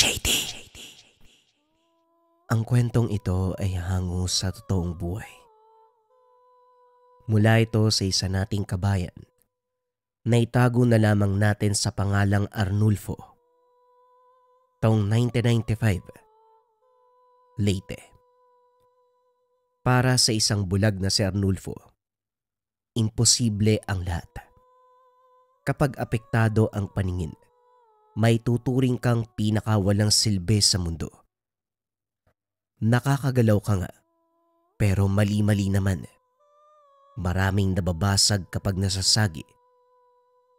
JD. Ang kwentong ito ay hango sa totoong buhay. Mula ito sa isa nating kabayan na itago na lamang natin sa pangalang Arnulfo. Taong 1995, Leyte. Para sa isang bulag na si Arnulfo, imposible ang lahat. Kapag apektado ang paningin, may tuturing kang pinakawalang silbi sa mundo. Nakakagalaw ka nga, pero mali-mali naman. Maraming nababasag kapag nasasagi.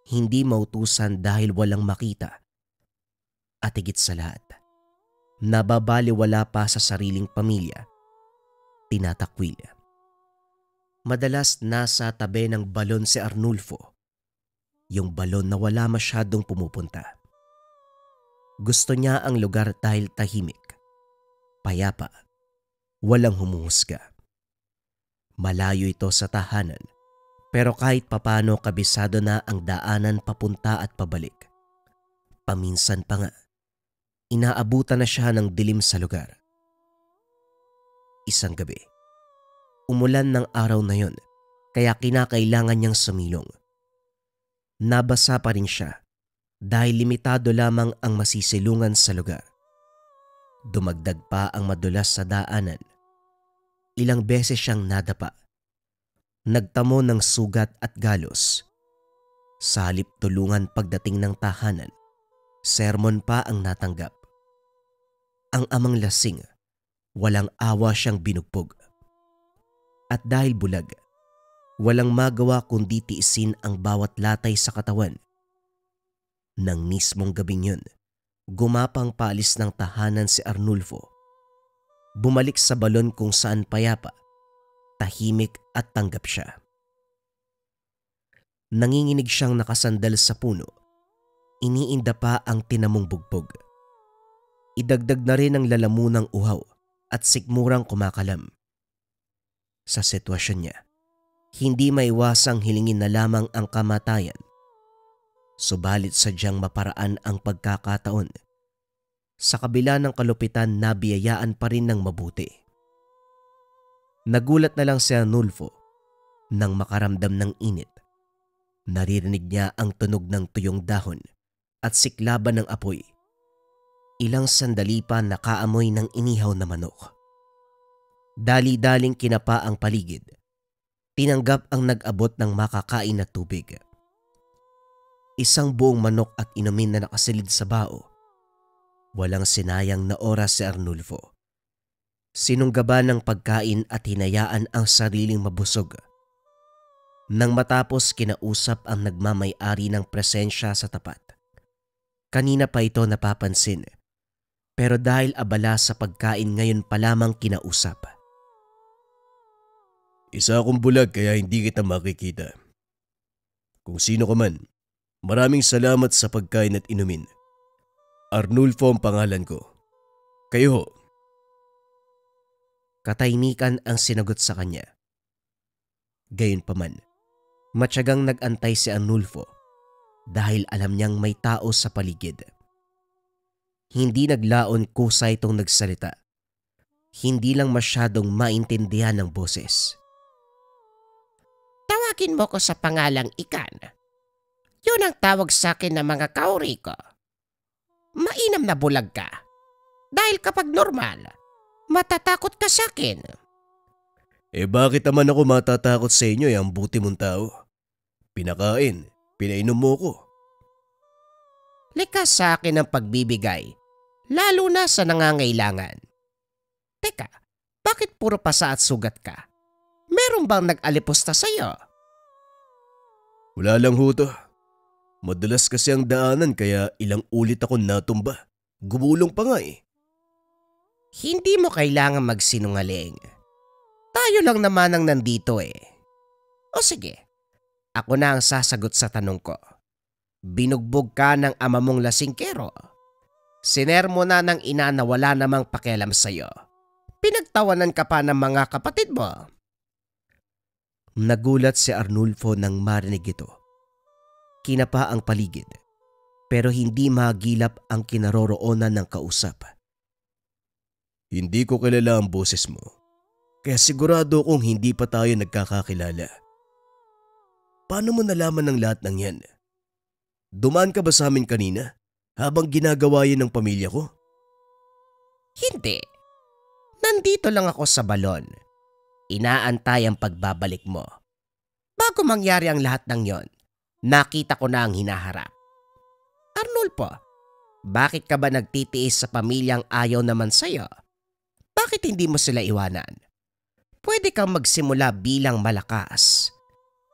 Hindi mautusan dahil walang makita. At higit sa lahat, nababaliwala pa sa sariling pamilya. Tinatakwil. Madalas nasa tabi ng balon si Arnulfo. Yung balon na wala masyadong pumupunta. Gusto niya ang lugar dahil tahimik, payapa, walang humuhusga. Malayo ito sa tahanan, pero kahit papano kabisado na ang daanan papunta at pabalik. Paminsan pa nga, inaabutan na siya ng dilim sa lugar. Isang gabi, umulan ng araw na yon, kaya kinakailangan niyang sumilong. Nabasa pa rin siya dahil limitado lamang ang masisilungan sa lugar. Dumagdag pa ang madulas sa daanan. Ilang beses siyang nadapa. Nagtamo ng sugat at galos. Sa halip tulungan pagdating ng tahanan, sermon pa ang natanggap. Ang amang lasing, walang awa siyang binugbog. At dahil bulag, walang magawa kundi tiisin ang bawat latay sa katawan. Nang mismong gabing yun, gumapang paalis ng tahanan si Arnulfo. Bumalik sa balon kung saan payapa, tahimik at tanggap siya. Nanginginig siyang nakasandal sa puno. Iniinda pa ang tinamong bugbog. Idagdag na rin ang lalamunang uhaw at sikmurang kumakalam. Sa sitwasyon niya, hindi maiwasang hilingin na lamang ang kamatayan. Subalit sadyang maparaan ang pagkakataon. Sa kabila ng kalupitan, nabiyayaan pa rin ng mabuti. Nagulat na lang si Arnulfo nang makaramdam ng init. Naririnig niya ang tunog ng tuyong dahon at siklaban ng apoy. Ilang sandali pa nakaamoy ng inihaw na manok. Dali-daling kinapa ang paligid. Tinanggap ang nag-abot ng makakain na tubig. Isang buong manok at inumin na nakasilid sa bao. Walang sinayang na oras si Arnulfo. Sinunggaban ng pagkain at hinayaan ang sariling mabusog. Nang matapos, kinausap ang nagmamay-ari ng presensya sa tapat. Kanina pa ito napapansin, pero dahil abala sa pagkain ngayon pa lamang kinausap. Isa akong bulag kaya hindi kita makikita. Kung sino ka man, maraming salamat sa pagkain at inumin. Arnulfo ang pangalan ko. Kayo ho. Katahimikan ang sinagot sa kanya. Gayunpaman, matyagang nag-antay si Arnulfo dahil alam niyang may tao sa paligid. Hindi naglaon kusa itong nagsalita. Hindi lang masyadong maintindihan ng boses. Tawagin mo ko sa pangalang Ikan. Yun ang tawag sa akin ng mga kauri ko. Mainam na bulag ka. Dahil kapag normal, matatakot ka sa akin. Bakit naman ako matatakot sa inyo ang buti mong tao? Pinakain, pinainom mo ko. Likas sa akin ang pagbibigay, lalo na sa nangangailangan. Teka, bakit puro pasa at sugat ka? Meron bang nag-alipusta sa'yo? Wala lang ho to. Madalas kasi ang daanan kaya ilang ulit ako natumba. Gumulong pa nga eh. Hindi mo kailangan magsinungaling. Tayo lang naman ang nandito eh. O sige, ako na ang sasagot sa tanong ko. Binugbog ka ng ama mong lasingkero. Sinermo na ng ina na wala namang pakialam sa'yo. Pinagtawanan ka pa ng mga kapatid mo. Nagulat si Arnulfo nang marinig ito. Kinapa ang paligid. pero hindi magilap ang kinaroroonan ng kausap. Hindi ko kilala ang boses mo, kaya sigurado kong hindi pa tayo nagkakakilala. Paano mo nalaman ng lahat ng yan? Dumaan ka ba sa amin kanina habang ginagawa yan ng pamilya ko? Hindi. Nandito lang ako sa balon. Inaantay ang pagbabalik mo. Bago mangyari ang lahat ng yon, nakita ko na ang hinaharap. Arnulfo, bakit ka ba nagtitiis sa pamilyang ayaw naman sa'yo? Bakit hindi mo sila iwanan? Pwede kang magsimula bilang malakas.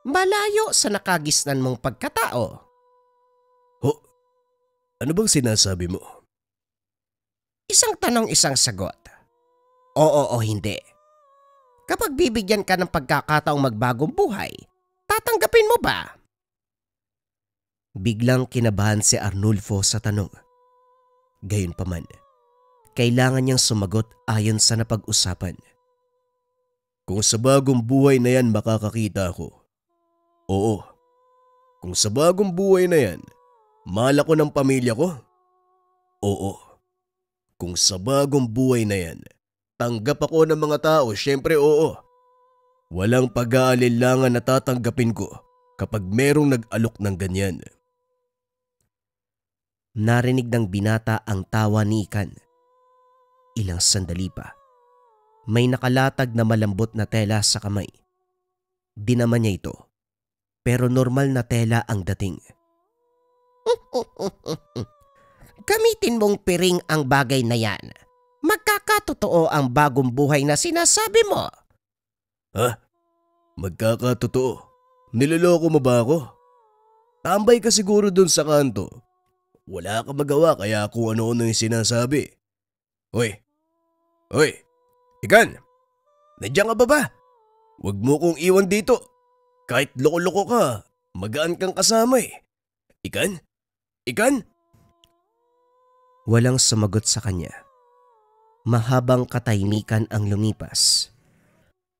Malayo sa nakagisnan mong pagkatao. Ho? Ano bang sinasabi mo? Isang tanong, isang sagot. Oo o hindi. Kapag bibigyan ka ng pagkakataong magbagong buhay, tatanggapin mo ba? Biglang kinabahan si Arnulfo sa tanong. Gayunpaman, kailangan niyang sumagot ayon sa napag-usapan. Kung sa bagong buhay na yan makakakita ako. Oo. Kung sa bagong buhay na yan, mahal ako ng pamilya ko. Oo. Kung sa bagong buhay na yan, tanggap ako ng mga tao, syempre oo. Walang pag-aalinlangan na tatanggapin ko kapag merong nag-alok ng ganyan. Narinig ng binata ang tawa ni Ikan. Ilang sandali pa, may nakalatag na malambot na tela sa kamay. Dinaman niya ito, pero normal na tela ang dating. Gamitin mong piring ang bagay na yan. Magkakatotoo ang bagong buhay na sinasabi mo. Ha? Magkakatotoo? Niloloko mo ba ako? Tambay ka siguro dun sa kanto. Wala ka magawa kaya kung ano-ano yung sinasabi. Hoy! Hoy! Ikan! Nandiyan ka ba? Huwag mo kong iwan dito. Kahit loko-loko ka, magaan kang kasama eh. Ikan? Ikan? Walang sumagot sa kanya. Mahabang katahimikan ang lumipas.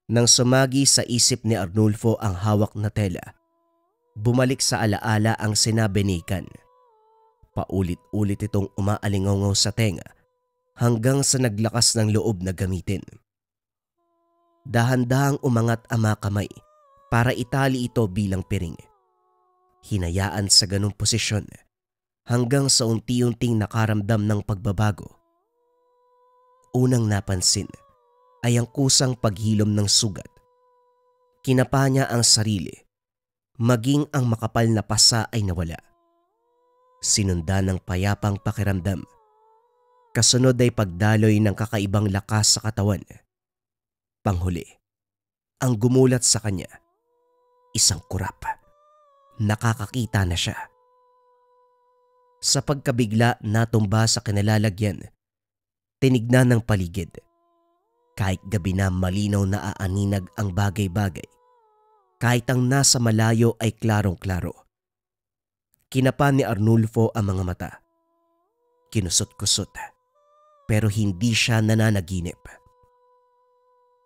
Nang sumagi sa isip ni Arnulfo ang hawak na tela, bumalik sa alaala ang sinabi ni Ikan. Paulit-ulit itong umaalingaw sa tenga hanggang sa naglakas ng loob na gamitin. Dahan-dahang umangat ang mga kamay para itali ito bilang piring. Hinayaan sa ganung posisyon hanggang sa unti-unting nakaramdam ng pagbabago. Unang napansin ay ang kusang paghilom ng sugat. Kinapa niya ang sarili, maging ang makapal na pasa ay nawala. Sinundan ng payapang pakiramdam. Kasunod ay pagdaloy ng kakaibang lakas sa katawan. Panghuli, ang gumulat sa kanya, isang kurap. Nakakakita na siya. Sa pagkabigla natumba sa kinalalagyan, tinignan ng paligid. Kahit gabi na malinaw na aaninag ang bagay-bagay, kahit ang nasa malayo ay klarong-klaro. Kinapa ni Arnulfo ang mga mata. Kinusot-kusot, pero hindi siya nananaginip.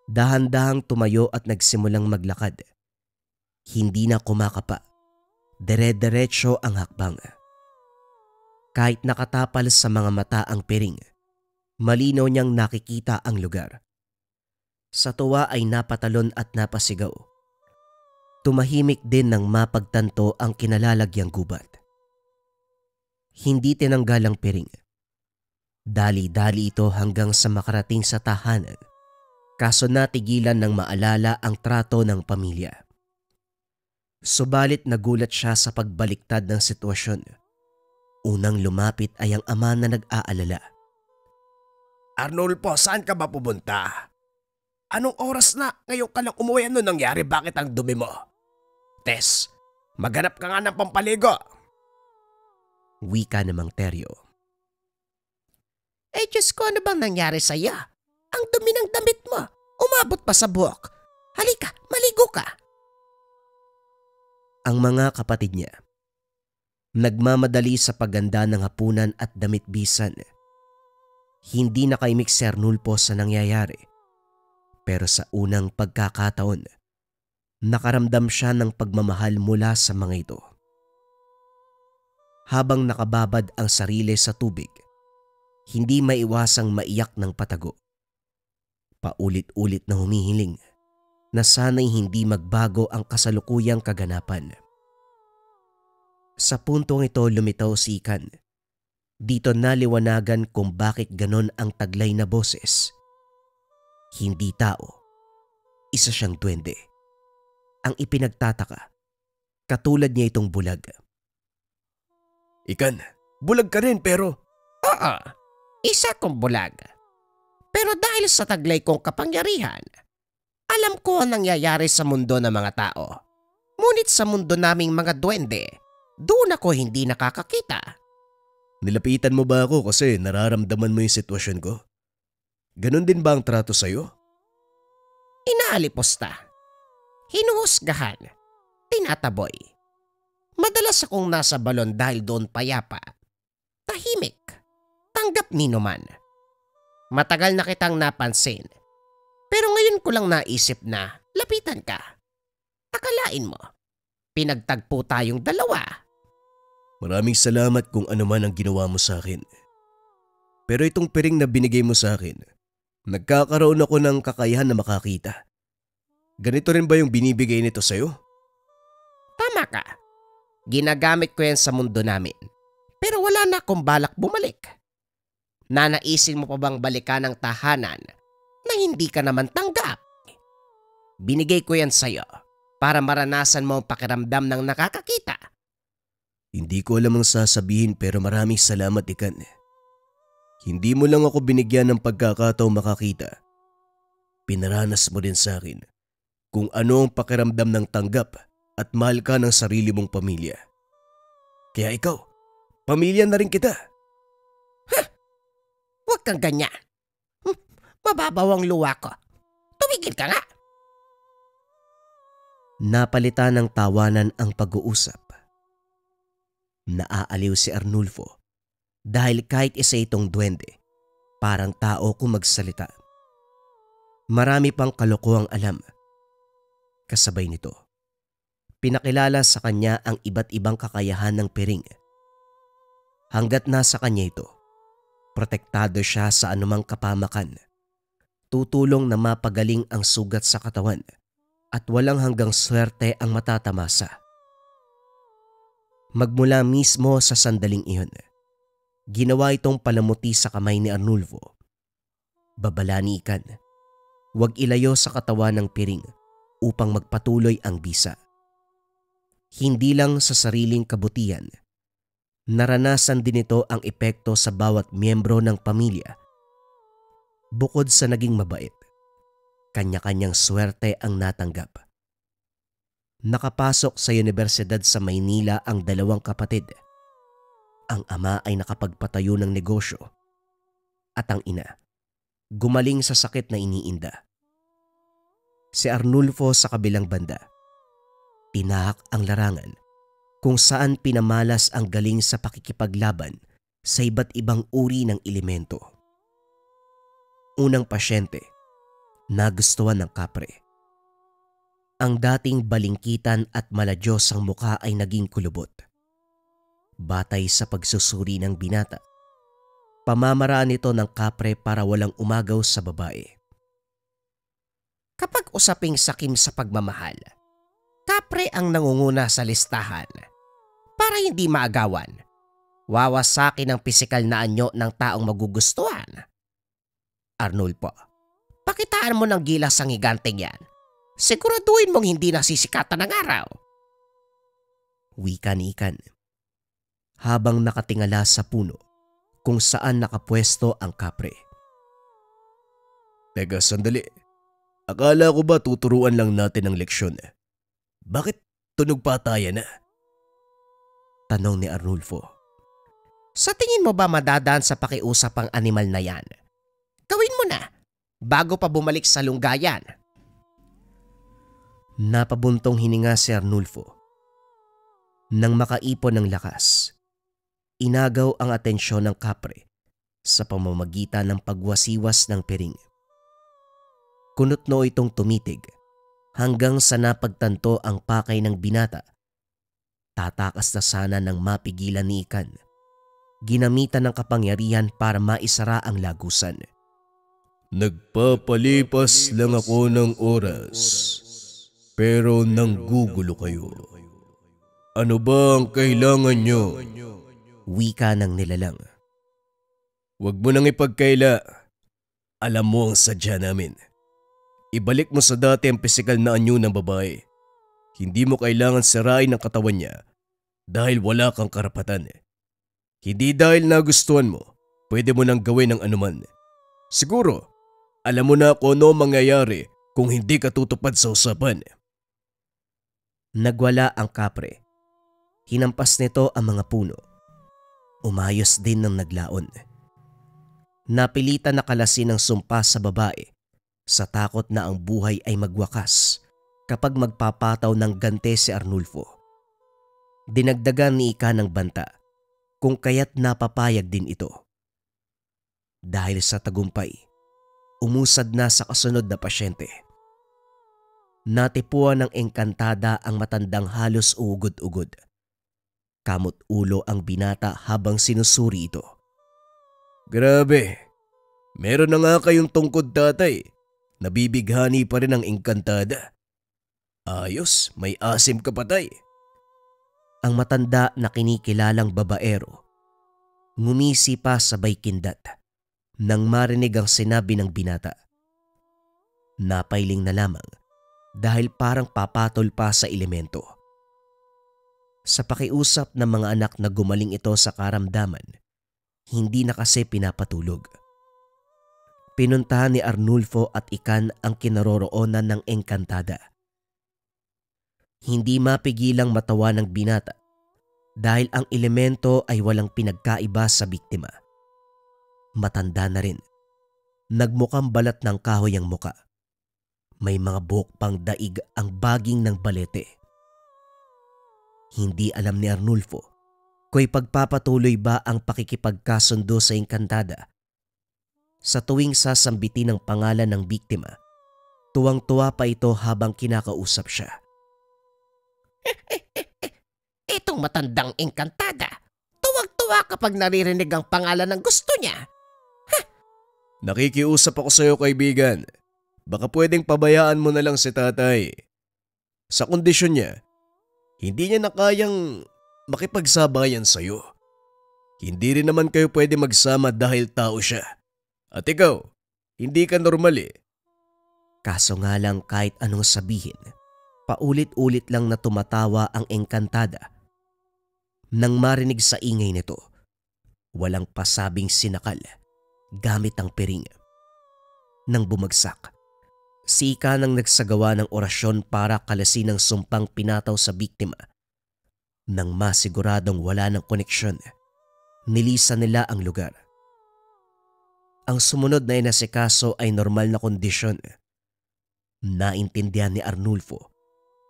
Dahan-dahang tumayo at nagsimulang maglakad. Hindi na kumakapa. Dire-diretso ang hakbang. Kahit nakatapal sa mga mata ang piring, malinaw niyang nakikita ang lugar. Sa tuwa ay napatalon at napasigaw. Tumahimik din nang mapagtanto ang kinalalagyang gubat. Hindi tinanggal ang piring. Dali-dali ito hanggang sa makarating sa tahanan, kaso natigilan ng maalala ang trato ng pamilya. Subalit nagulat siya sa pagbaliktad ng sitwasyon. Unang lumapit ay ang ama na nag-aalala. Arnulfo, saan ka ba pumunta? Anong oras na? Ngayon ka lang umuwi. Ano nangyari? Bakit ang dumi mo? Tess, maghanap ka nga ng pampaligo. Wika namang Teryo. Eh Diyos ko, ano bang nangyari sa'yo? Ang dumi ng damit mo. Umabot pa sa buhok. Halika, maligo ka. Ang mga kapatid niya, nagmamadali sa pagganda ng hapunan at damit bisan. Hindi nakaimik si Arnulfo sa nangyayari. Pero sa unang pagkakataon, nakaramdam siya ng pagmamahal mula sa mga ito. Habang nakababad ang sarili sa tubig, hindi maiwasang maiyak ng patago. Paulit-ulit na humihiling na sana'y hindi magbago ang kasalukuyang kaganapan. Sa puntong ito lumitaw si Ikan. Dito naliwanagan kung bakit ganon ang taglay na boses. Hindi tao, isa siyang duwende. Ang ipinagtataka, katulad niya itong bulag. Ikan, bulag ka rin pero… Oo, isa kong bulag. Pero dahil sa taglay kong kapangyarihan, alam ko ang nangyayari sa mundo ng mga tao. Ngunit sa mundo naming mga duwende, doon ako hindi nakakakita. Nilapitan mo ba ako kasi nararamdaman mo yung sitwasyon ko? Ganon din ba ang trato sa'yo? Inaaliposta, hinuhusgahan, tinataboy. Madalas akong nasa balon dahil doon payapa. Tahimik, tanggap ninuman. Matagal na kitang napansin. Pero ngayon ko lang naisip na lapitan ka. Akalain mo, pinagtagpo tayong dalawa. Maraming salamat kung ano man ang ginawa mo sa akin. Pero itong piring na binigay mo sa akin, nagkakaroon ako ng kakayahan na makakita. Ganito rin ba yung binibigay nito sa'yo? Tama ka. Ginagamit ko yan sa mundo namin. Pero wala na akong balak bumalik. Nanaisin mo pa bang balikan ang tahanan na hindi ka naman tanggap? Binigay ko yan sa'yo para maranasan mo ang pakiramdam ng nakakakita. Hindi ko alam ang sasabihin pero maraming salamat, Ikan. Hindi mo lang ako binigyan ng pagkakataong makakita. Pinaranas mo din sa akin kung ano ang pakiramdam ng tanggap at mahal ka ng sarili mong pamilya. Kaya ikaw, pamilya na rin kita. Huwag kang ganyan. Mababaw ang luwa ko. Tumigil ka nga. Napalitan ng tawanan ang pag-uusap. Naaaliw si Arnulfo dahil kahit isa itong duwende, parang tao kung magsalita. Marami pang kalokohang alam. Kasabay nito, pinakilala sa kanya ang iba't ibang kakayahan ng piring. Hanggat nasa kanya ito, protektado siya sa anumang kapamakan. Tutulong na mapagaling ang sugat sa katawan at walang hanggang swerte ang matatamasa. Magmula mismo sa sandaling iyon, ginawa itong palamuti sa kamay ni Arnulfo. Babala ni Ikan, huwag ilayo sa katawan ng piring upang magpatuloy ang bisa. Hindi lang sa sariling kabutihan, naranasan din ito ang epekto sa bawat miyembro ng pamilya. Bukod sa naging mabait, kanya-kanyang swerte ang natanggap. Nakapasok sa Universidad sa Maynila ang dalawang kapatid. Ang ama ay nakapagpatayo ng negosyo at ang ina gumaling sa sakit na iniinda. Si Arnulfo sa kabilang banda, tinahak ang larangan kung saan pinamalas ang galing sa pakikipaglaban sa iba't ibang uri ng elemento. Unang pasyente, nagustuhan ng kapre. Ang dating balingkitan at maladyos ang mukha ay naging kulubot. Batay sa pagsusuri ng binata, pamamaraan ito ng kapre para walang umagaw sa babae. Kapag usaping sakim sa pagmamahal, kapre ang nangunguna sa listahan. Para hindi maagawan, wawasakin ang pisikal na anyo ng taong magugustuhan. Arnulfo, pakitaan mo ng gilas ang higanteng yan. Siguraduhin mong hindi nasisikatan ng araw. Wika ni Ikan, habang nakatingala sa puno kung saan nakapwesto ang kapre. Teka, sandali. Akala ko ba tuturuan lang natin ang leksyon? Bakit tunog pa tayo na? Tanong ni Arnulfo. Sa tingin mo ba madadaan sa pakiusap ang animal na yan? Gawin mo na, bago pa bumalik sa lunggayan. Napabuntong hininga si Arnulfo. Nang makaipon ng lakas, inagaw ang atensyon ng kapre sa pamamagitan ng pagwasiwas ng piring. Kunotno itong tumitig hanggang sa napagtanto ang pakay ng binata Tatakas na sana nang mapigilan ni Ikan. Ginamitan ng kapangyarihan para maisara ang lagusan. Nagpapalipas lang ako ng oras, pero nanggugulo kayo. Ano ba ang kailangan nyo? Wika ng nilalang. Huwag mo nang ipagkaila. Alam mo ang sadya namin. Ibalik mo sa dati ang pisikal na anyo ng babae. Hindi mo kailangan sirain ang katawan niya dahil wala kang karapatan. Hindi dahil nagustuhan mo, pwede mo nang gawin ang anuman. Siguro, alam mo na kung ano mangyayari kung hindi ka tutupad sa usapan. Nagwala ang kapre. Hinampas nito ang mga puno. Umayos din ng naglaon. Napilitan na kalasin ang sumpa sa babae sa takot na ang buhay ay magwakas kapag magpapataw ng gante si Arnulfo. Dinagdagan ni Ika ng banta kung kaya't napapayag din ito. Dahil sa tagumpay, umusad na sa kasunod na pasyente. Natipuan ng engkantada ang matandang halos ugod-ugod. Kamot ulo ang binata habang sinusuri ito. Grabe, meron na nga kayong tungkod tatay. Nabibighani pa rin ang engkantada. Ayos, may asim ka patay. Ang matanda na kinikilalang babaero ngumisi pa sabay kindat nang marinig ang sinabi ng binata. Napailing na lamang dahil parang papatol pa sa elemento. Sa pakiusap ng mga anak na gumaling ito sa karamdaman, hindi na kasi pinapatulog. Pinuntahan ni Arnulfo at Ikan ang kinaroroonan ng engkantada. Hindi mapigilang matawa ng binata dahil ang elemento ay walang pinagkaiba sa biktima. Matanda na rin. Nagmukhang balat ng kahoy ang muka. May mga buhok pang daig ang baging ng balete. Hindi alam ni Arnulfo kung ipagpapatuloy ba ang pakikipagkasundo sa engkantada. Sa tuwing sasambitin ang pangalan ng biktima, tuwang-tuwa pa ito habang kinakausap siya. Itong matandang engkantada, tuwag-tuwa kapag naririnig ang pangalan ng gusto niya. Nakikiusap ako sa iyo, kaibigan. Baka pwedeng pabayaan mo na lang si tatay. Sa kondisyon niya, hindi niya na kayang makipagsabayan sa iyo. Hindi rin naman kayo pwede magsama dahil tao siya. At ikaw, hindi ka normal eh. Kaso nga lang kahit anong sabihin, paulit-ulit lang na tumatawa ang engkantada. Nang marinig sa ingay nito, walang pasabing sinakal gamit ang piring. Nang bumagsak, si Ika nang nagsagawa ng orasyon para kalasin ang sumpang pinataw sa biktima. Nang masiguradong wala ng koneksyon, nilisan nila ang lugar. Ang sumunod na inasikaso ay normal na kondisyon. Naintindihan ni Arnulfo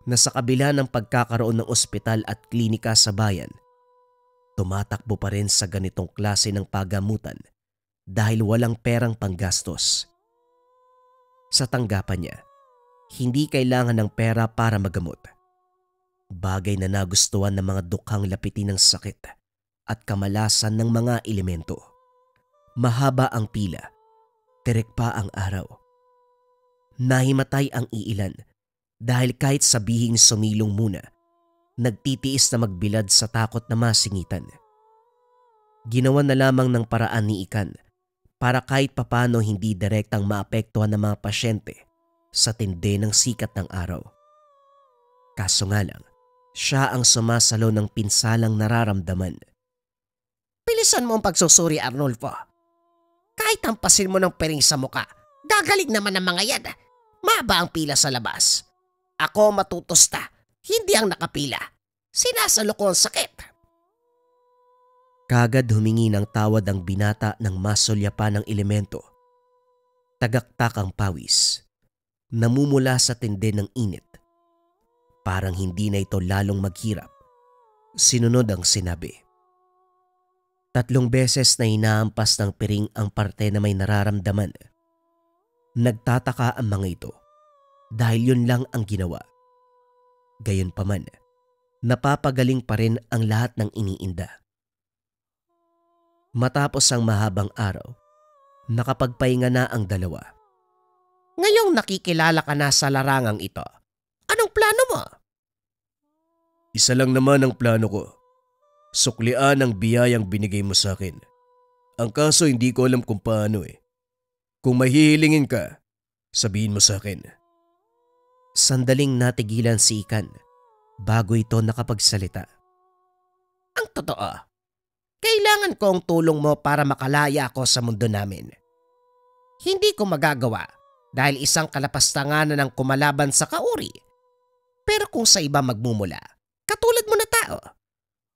na sa kabila ng pagkakaroon ng ospital at klinika sa bayan, tumatakbo pa rin sa ganitong klase ng pagamutan dahil walang perang panggastos. Sa tanggapan niya, hindi kailangan ng pera para magamot. Bagay na nagustuhan ng mga dukhang lapitin ng sakit at kamalasan ng mga elemento. Mahaba ang pila, terek pa ang araw. Nahimatay ang iilan dahil kahit sabihing sumilong muna, nagtitiis na magbilad sa takot na masingitan. Ginawa na lamang ng paraan ni Ikan para kahit papano hindi direktang maapektuhan ng mga pasyente sa tindi ng sikat ng araw. Kaso nga lang, siya ang sumasalo ng pinsalang nararamdaman. Bilisan mo ang pagsusuri, Arnulfo. Kahit tampasin mo ng piring sa muka, gagaling naman ang mga yan. Maba ang pila sa labas. Ako matutusta, hindi ang nakapila. Sinasalo ko ang sakit. Kagad humingi ng tawad ang binata ng masulyapan ng elemento. Tagaktak ang pawis. Namumula sa tindi ng init. Parang hindi na ito lalong maghirap. Sinunod ang sinabi. 3 beses na inaampas ng piring ang parte na may nararamdaman. Nagtataka ang mga ito dahil yun lang ang ginawa. Gayunpaman, napapagaling pa rin ang lahat ng iniinda. Matapos ang mahabang araw, nakapagpahinga na ang dalawa. Ngayong nakikilala ka na sa larangang ito, anong plano mo? Isa lang naman ang plano ko. Suklian ang biyayang binigay mo sa akin. Ang kaso hindi ko alam kung paano eh. Kung mahihilingin ka, sabihin mo sa akin. Sandaling natigilan si Ikan bago ito nakapagsalita. Ang totoo, kailangan ko ang tulong mo para makalaya ako sa mundo namin. Hindi ko magagawa dahil isang kalapastanganan ang kumalaban sa kauri. Pero kung sa iba magmumula, katulad mo na tao,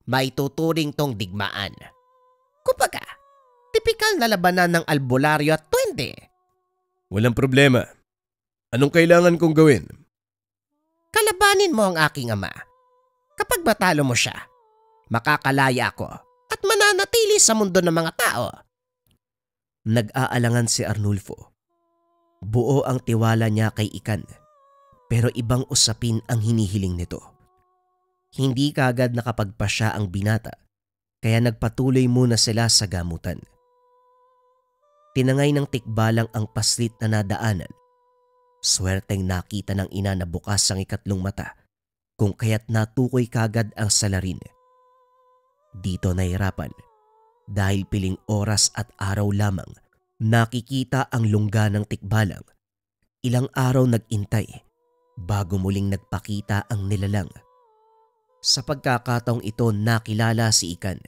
may tuturing tong digmaan. Kumbaga, tipikal na labanan ng albularyo at duwende. Walang problema. Anong kailangan kong gawin? Kalabanin mo ang aking ama. Kapag matalo mo siya, makakalaya ako at mananatili sa mundo ng mga tao. Nag-aalangan si Arnulfo. Buo ang tiwala niya kay Ikan, pero ibang usapin ang hinihiling nito. Hindi kaagad nakapagpasya ang binata, kaya nagpatuloy muna sila sa gamutan. Tinangay ng tikbalang ang paslit na nadaanan. Swerteng nakita ng ina na bukas ang ikatlong mata, kung kaya't natukoy kagad ang salarin. Dito nahirapan dahil piling oras at araw lamang nakikita ang lungga ng tikbalang. Ilang araw nag-intay bago muling nagpakita ang nilalang. Sa pagkakataong ito nakilala si Ikan.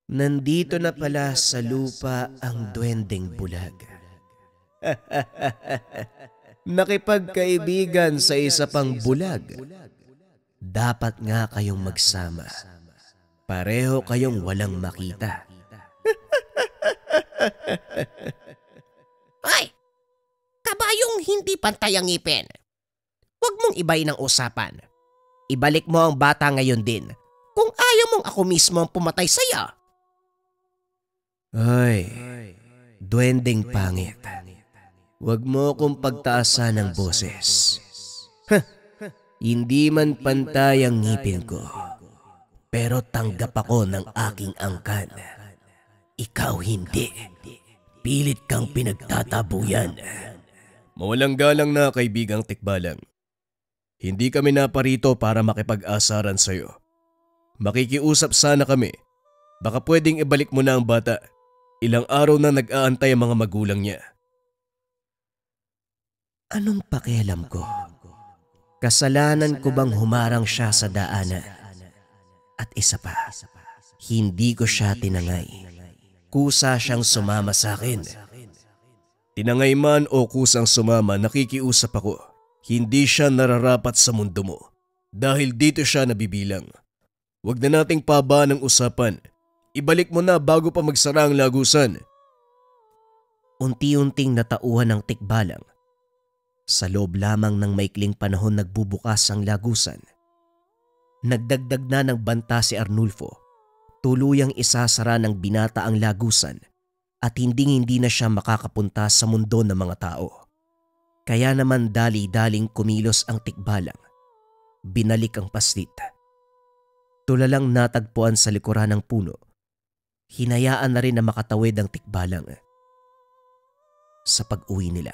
Nandito na pala sa lupa ang duwendeng bulag. Nakipagkaibigan sa isa pang bulag. Dapat nga kayong magsama. Pareho kayong walang makita. Ay! Kabayong hindi pantay ang ngipin. Huwag mong ibayin ang usapan. Ibalik mo ang bata ngayon din kung ayaw mong ako mismo ang pumatay sa'yo. Ay, duwendeng pangit. Huwag mo akong pagtaasan ng boses. Hindi man pantay ang ngipin ko, pero tanggap ako ng aking angkan. Ikaw hindi. Pilit kang pinagtatabuyan. Mawalang galang na kaibigang tikbalang. Hindi kami naparito para makipag-asaran sa'yo. Makikiusap sana kami. Baka pwedeng ibalik mo na ang bata. Ilang araw na nag-aantay ang mga magulang niya. Anong pakialam ko? Kasalanan ko bang humarang siya sa daanan? At isa pa, hindi ko siya tinangay. Kusa siyang sumama sa akin. Tinangay man o kusang sumama, nakikiusap ako. Hindi siya nararapat sa mundo mo. Dahil dito siya nabibilang. Huwag na nating pabaan ang usapan. Ibalik mo na bago pa magsara ang lagusan. Unti-unting natauhan ng tikbalang. Sa loob lamang ng maikling panahon nagbubukas ang lagusan. Nagdagdag na ng banta si Arnulfo. Tuluyang isasara ng binata ang lagusan at hindi na siya makakapunta sa mundo ng mga tao. Kaya naman dali-daling kumilos ang tikbalang. Binalik ang paslit. Tulalang natagpuan sa likuran ng puno. Hinayaan na rin na makatawid ang tikbalang. Sa pag-uwi nila,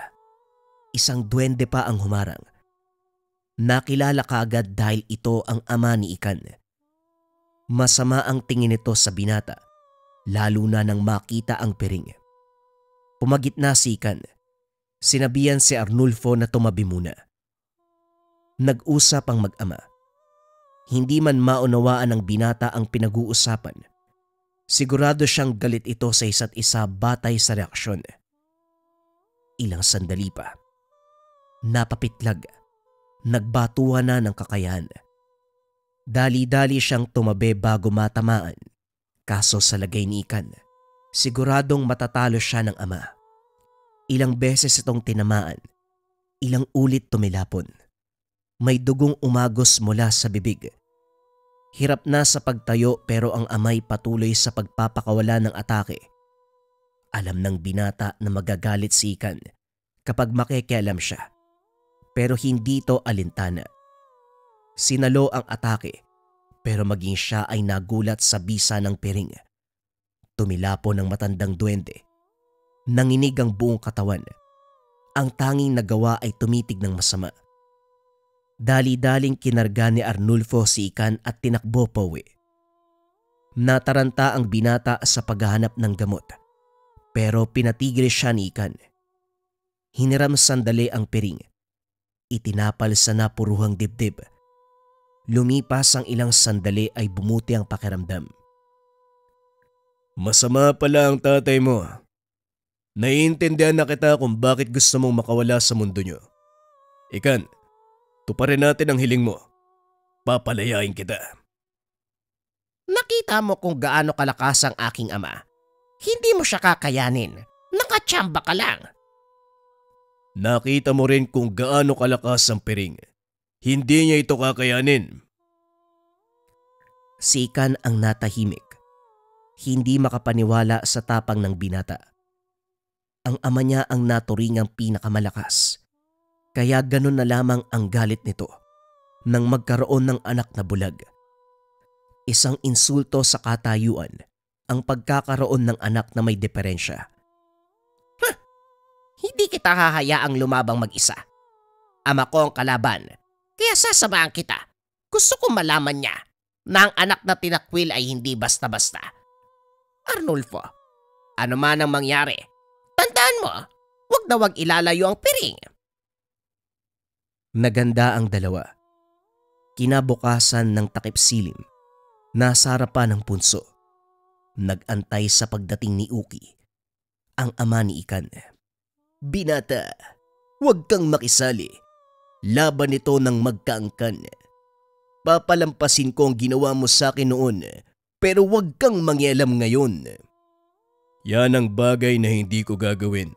isang duwende pa ang humarang. Nakilala kaagad dahil ito ang ama ni Ikan. Masama ang tingin nito sa binata, lalo na nang makita ang piring. Pumagitna si Ikan. Sinabihan si Arnulfo na tumabi muna. Nag-usap ang mag-ama. Hindi man maunawaan ng binata ang pinag-uusapan. Sigurado siyang galit ito sa isa't isa batay sa reaksyon. Ilang sandali pa. Napapitlag. Nagbatuhan na ng kakayahan. Dali-dali siyang tumabi bago matamaan. Kaso sa lagay ni Ikan, siguradong matatalo siya ng ama. Ilang beses itong tinamaan. Ilang ulit tumilapon. May dugong umagos mula sa bibig. Hirap na sa pagtayo pero ang amay patuloy sa pagpapakawala ng atake. Alam ng binata na magagalit si Ikan kapag makikialam siya. Pero hindi ito alintana. Sinalo ang atake pero maging siya ay nagulat sa bisa ng piring. Tumilapo ng matandang duwende. Nanginig ang buong katawan. Ang tanging nagawa ay tumitig ng masama. Dali-daling kinarga ni Arnulfo si Ikan at tinakbo pauwi. Nataranta ang binata sa paghahanap ng gamot pero pinatigil siya ni Ikan. Hiniram sandali ang piring. Itinapal sa napuruhang dibdib. Lumipas ang ilang sandali ay bumuti ang pakiramdam. Masama pala ang tatay mo. Naiintindihan na kita kung bakit gusto mong makawala sa mundo nyo. Ikan, tuparin natin ang hiling mo. Papalayain kita. Nakita mo kung gaano kalakas ang aking ama. Hindi mo siya kakayanin. Nakachamba ka lang. Nakita mo rin kung gaano kalakas ang piring. Hindi niya ito kakayanin. Si Ikan ang natahimik. Hindi makapaniwala sa tapang ng binata. Ang ama niya ang naturingang pinakamalakas. Kaya ganun na lamang ang galit nito nang magkaroon ng anak na bulag. Isang insulto sa katayuan ang pagkakaroon ng anak na may diferensya. Hindi kita hahayaang lumabang mag-isa. Ama ko ang kalaban, kaya sasamahan kita. Gusto kong malaman niya na ang anak na tinakwil ay hindi basta-basta. Arnulfo, ano man ang mangyari, tandaan mo, wag na wag ilalayo ang piring. Naganda ang dalawa. Kinabukasan ng takip silim, nasa harapan ng punso. Nag-antay sa pagdating ni Uki, ang ama ni Ikan. Binata, huwag kang makisali. Laban ito ng magkaangkan. Papalampasin ko ang ginawa mo sa akin noon, pero huwag kang mangyalam ngayon. Yan ang bagay na hindi ko gagawin.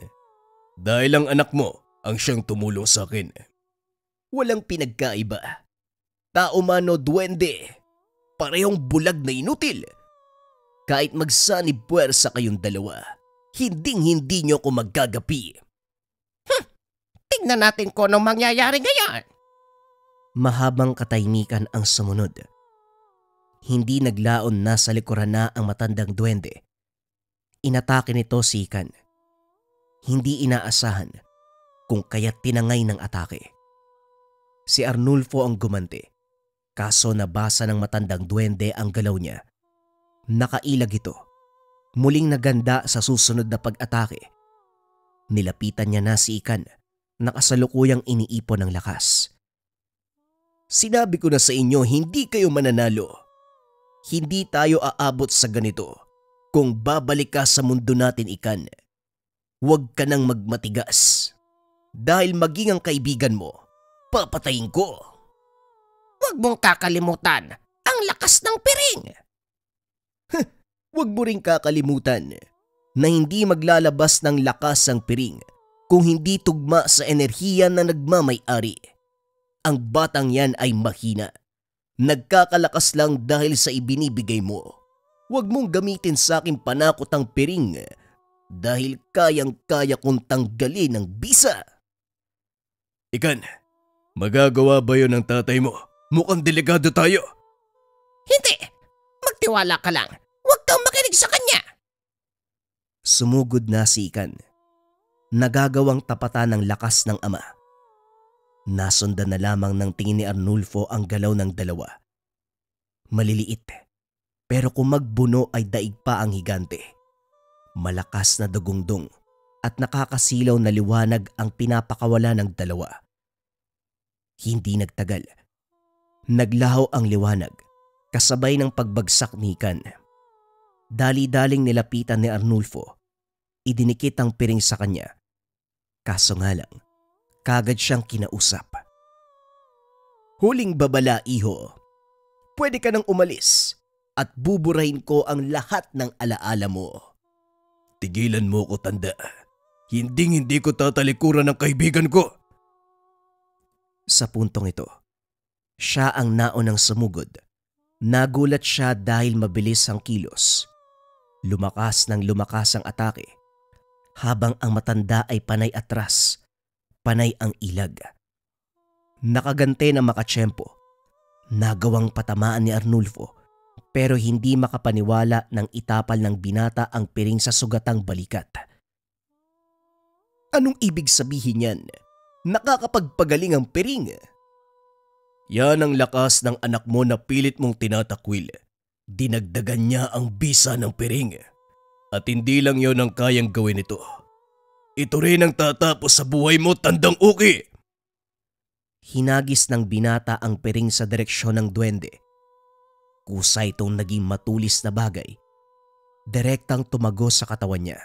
Dahil ang anak mo ang siyang tumulong sa akin. Walang pinagkaiba. Tao man o duwende, parehong bulag na inutil. Kahit magsanib puwersa kayong dalawa, hinding-hindi nyo ko maggagapi. Tignan natin kung anong mangyayari ngayon. Mahabang katahimikan ang sumunod. Hindi naglaon na sa likuran na ang matandang duwende. Inatake nito si Ikan. Hindi inaasahan kung kaya't tinangay ng atake. Si Arnulfo ang gumanti, kaso nabasa ng matandang duwende ang galaw niya. Nakailag ito. Muling naganda sa susunod na pag-atake. Nilapitan niya na si Ikan na kasalukuyang iniipon ng lakas. Sinabi ko na sa inyo, hindi kayo mananalo. Hindi tayo aabot sa ganito kung babalik ka sa mundo natin, Ikan. Huwag ka nang magmatigas. Dahil maging ang kaibigan mo, papatayin ko. Huwag mong kakalimutan ang lakas ng piring. Huwag mo rin kakalimutan na hindi maglalabas ng lakas ang piring kung hindi tugma sa enerhiya na nagmamay-ari. Ang batang yan ay mahina. Nagkakalakas lang dahil sa ibinibigay mo. Huwag mong gamitin sa aking panakot ang piring dahil kayang-kaya kong tanggalin ang bisa. Ikan, magagawa ba yun ng tatay mo? Mukhang delikado tayo. Hindi! Magtiwala ka lang. Huwag kang makinig sa kanya. Sumugod na si Ikan. Nagagawang tapatan ng lakas ng ama. Nasundan na lamang ng tingin ni Arnulfo ang galaw ng dalawa. Maliliit, pero kung magbuno ay daig pa ang higante. Malakas na dugungdong at nakakasilaw na liwanag ang pinapakawala ng dalawa. Hindi nagtagal. Naglaho ang liwanag kasabay ng pagbagsak ni Ikan. Dali-daling nilapitan ni Arnulfo. Idinikit ang piring sa kanya. Kaso nga lang, kagad siyang kinausap. Huling babala, iho. Pwede ka nang umalis at buburahin ko ang lahat ng alaala mo. Tigilan mo ko, tanda. Hindi ko tatalikuran ng kaibigan ko. Sa puntong ito, siya ang naunang sumugod. Nagulat siya dahil mabilis ang kilos. Lumakas ng lumakas ang atake. Habang ang matanda ay panay atras, panay ang ilag. Nakagante na makatsyempo, Nagawang patamaan ni Arnulfo pero hindi makapaniwala nang itapal ng binata ang piring sa sugatang balikat. Anong ibig sabihin yan? Nakakapagpagaling ang piring. Yan ang lakas ng anak mo na pilit mong tinatakwil. Dinagdagan niya ang bisa ng piring. At hindi lang yon ang kayang gawin ito. Ito rin ang tatapos sa buhay mo, tandang uki. Hinagis ng binata ang piring sa direksyon ng duwende. Kusa itong naging matulis na bagay. Direktang tumago sa katawan niya.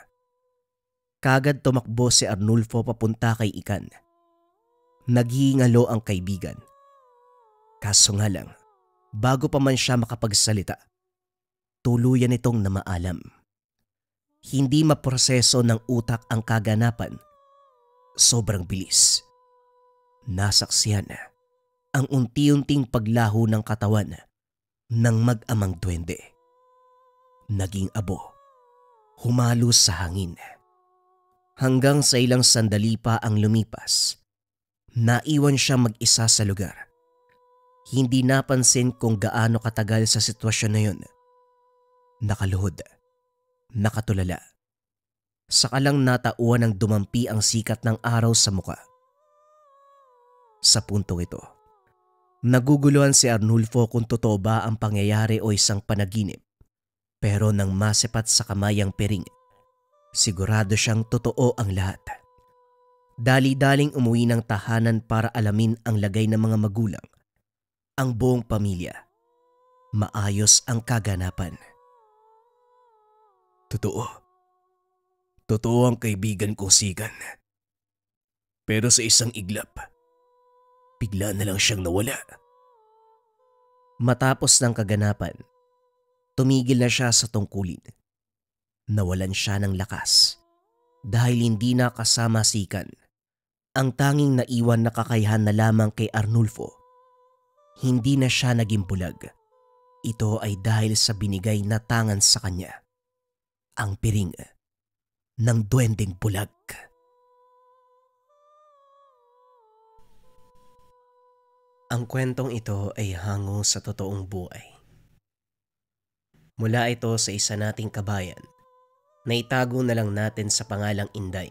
Kagad tumakbo si Arnulfo papunta kay Ikan. Naghihingalo ang kaibigan. Kaso nga lang, bago pa man siya makapagsalita, tuluyan itong namaalam. Hindi maproseso ng utak ang kaganapan. Sobrang bilis. Nasaksihan ang unti-unting paglaho ng katawan ng mag-amang duwende. Naging abo, humalos sa hangin. Hanggang sa ilang sandali pa ang lumipas, naiwan siya mag-isa sa lugar. Hindi napansin kung gaano katagal sa sitwasyon na yun. Nakaluhod, nakatulala. Saka lang natauan ng dumampi ang sikat ng araw sa muka. Sa puntong ito, naguguluhan si Arnulfo kung totoo ba ang pangyayari o isang panaginip. Pero nang masipat sa kamay ang piring, sigurado siyang totoo ang lahat. Dali-daling umuwi ng tahanan para alamin ang lagay ng mga magulang. Ang buong pamilya. Maayos ang kaganapan. Totoo. Totoo ang kaibigan kong Sigan. Pero sa isang iglap, bigla na lang siyang nawala. Matapos ng kaganapan, tumigil na siya sa tungkulin. Nawalan siya ng lakas dahil hindi na kasama si Ikan. Ang tanging naiwan na kakayahan na lamang kay Arnulfo. Hindi na siya naging bulag. Ito ay dahil sa binigay na tangan sa kanya. Ang piring ng duwendeng bulag. Ang kwentong ito ay hango sa totoong buhay. Mula ito sa isa nating kabayan na itago na lang natin sa pangalang Inday.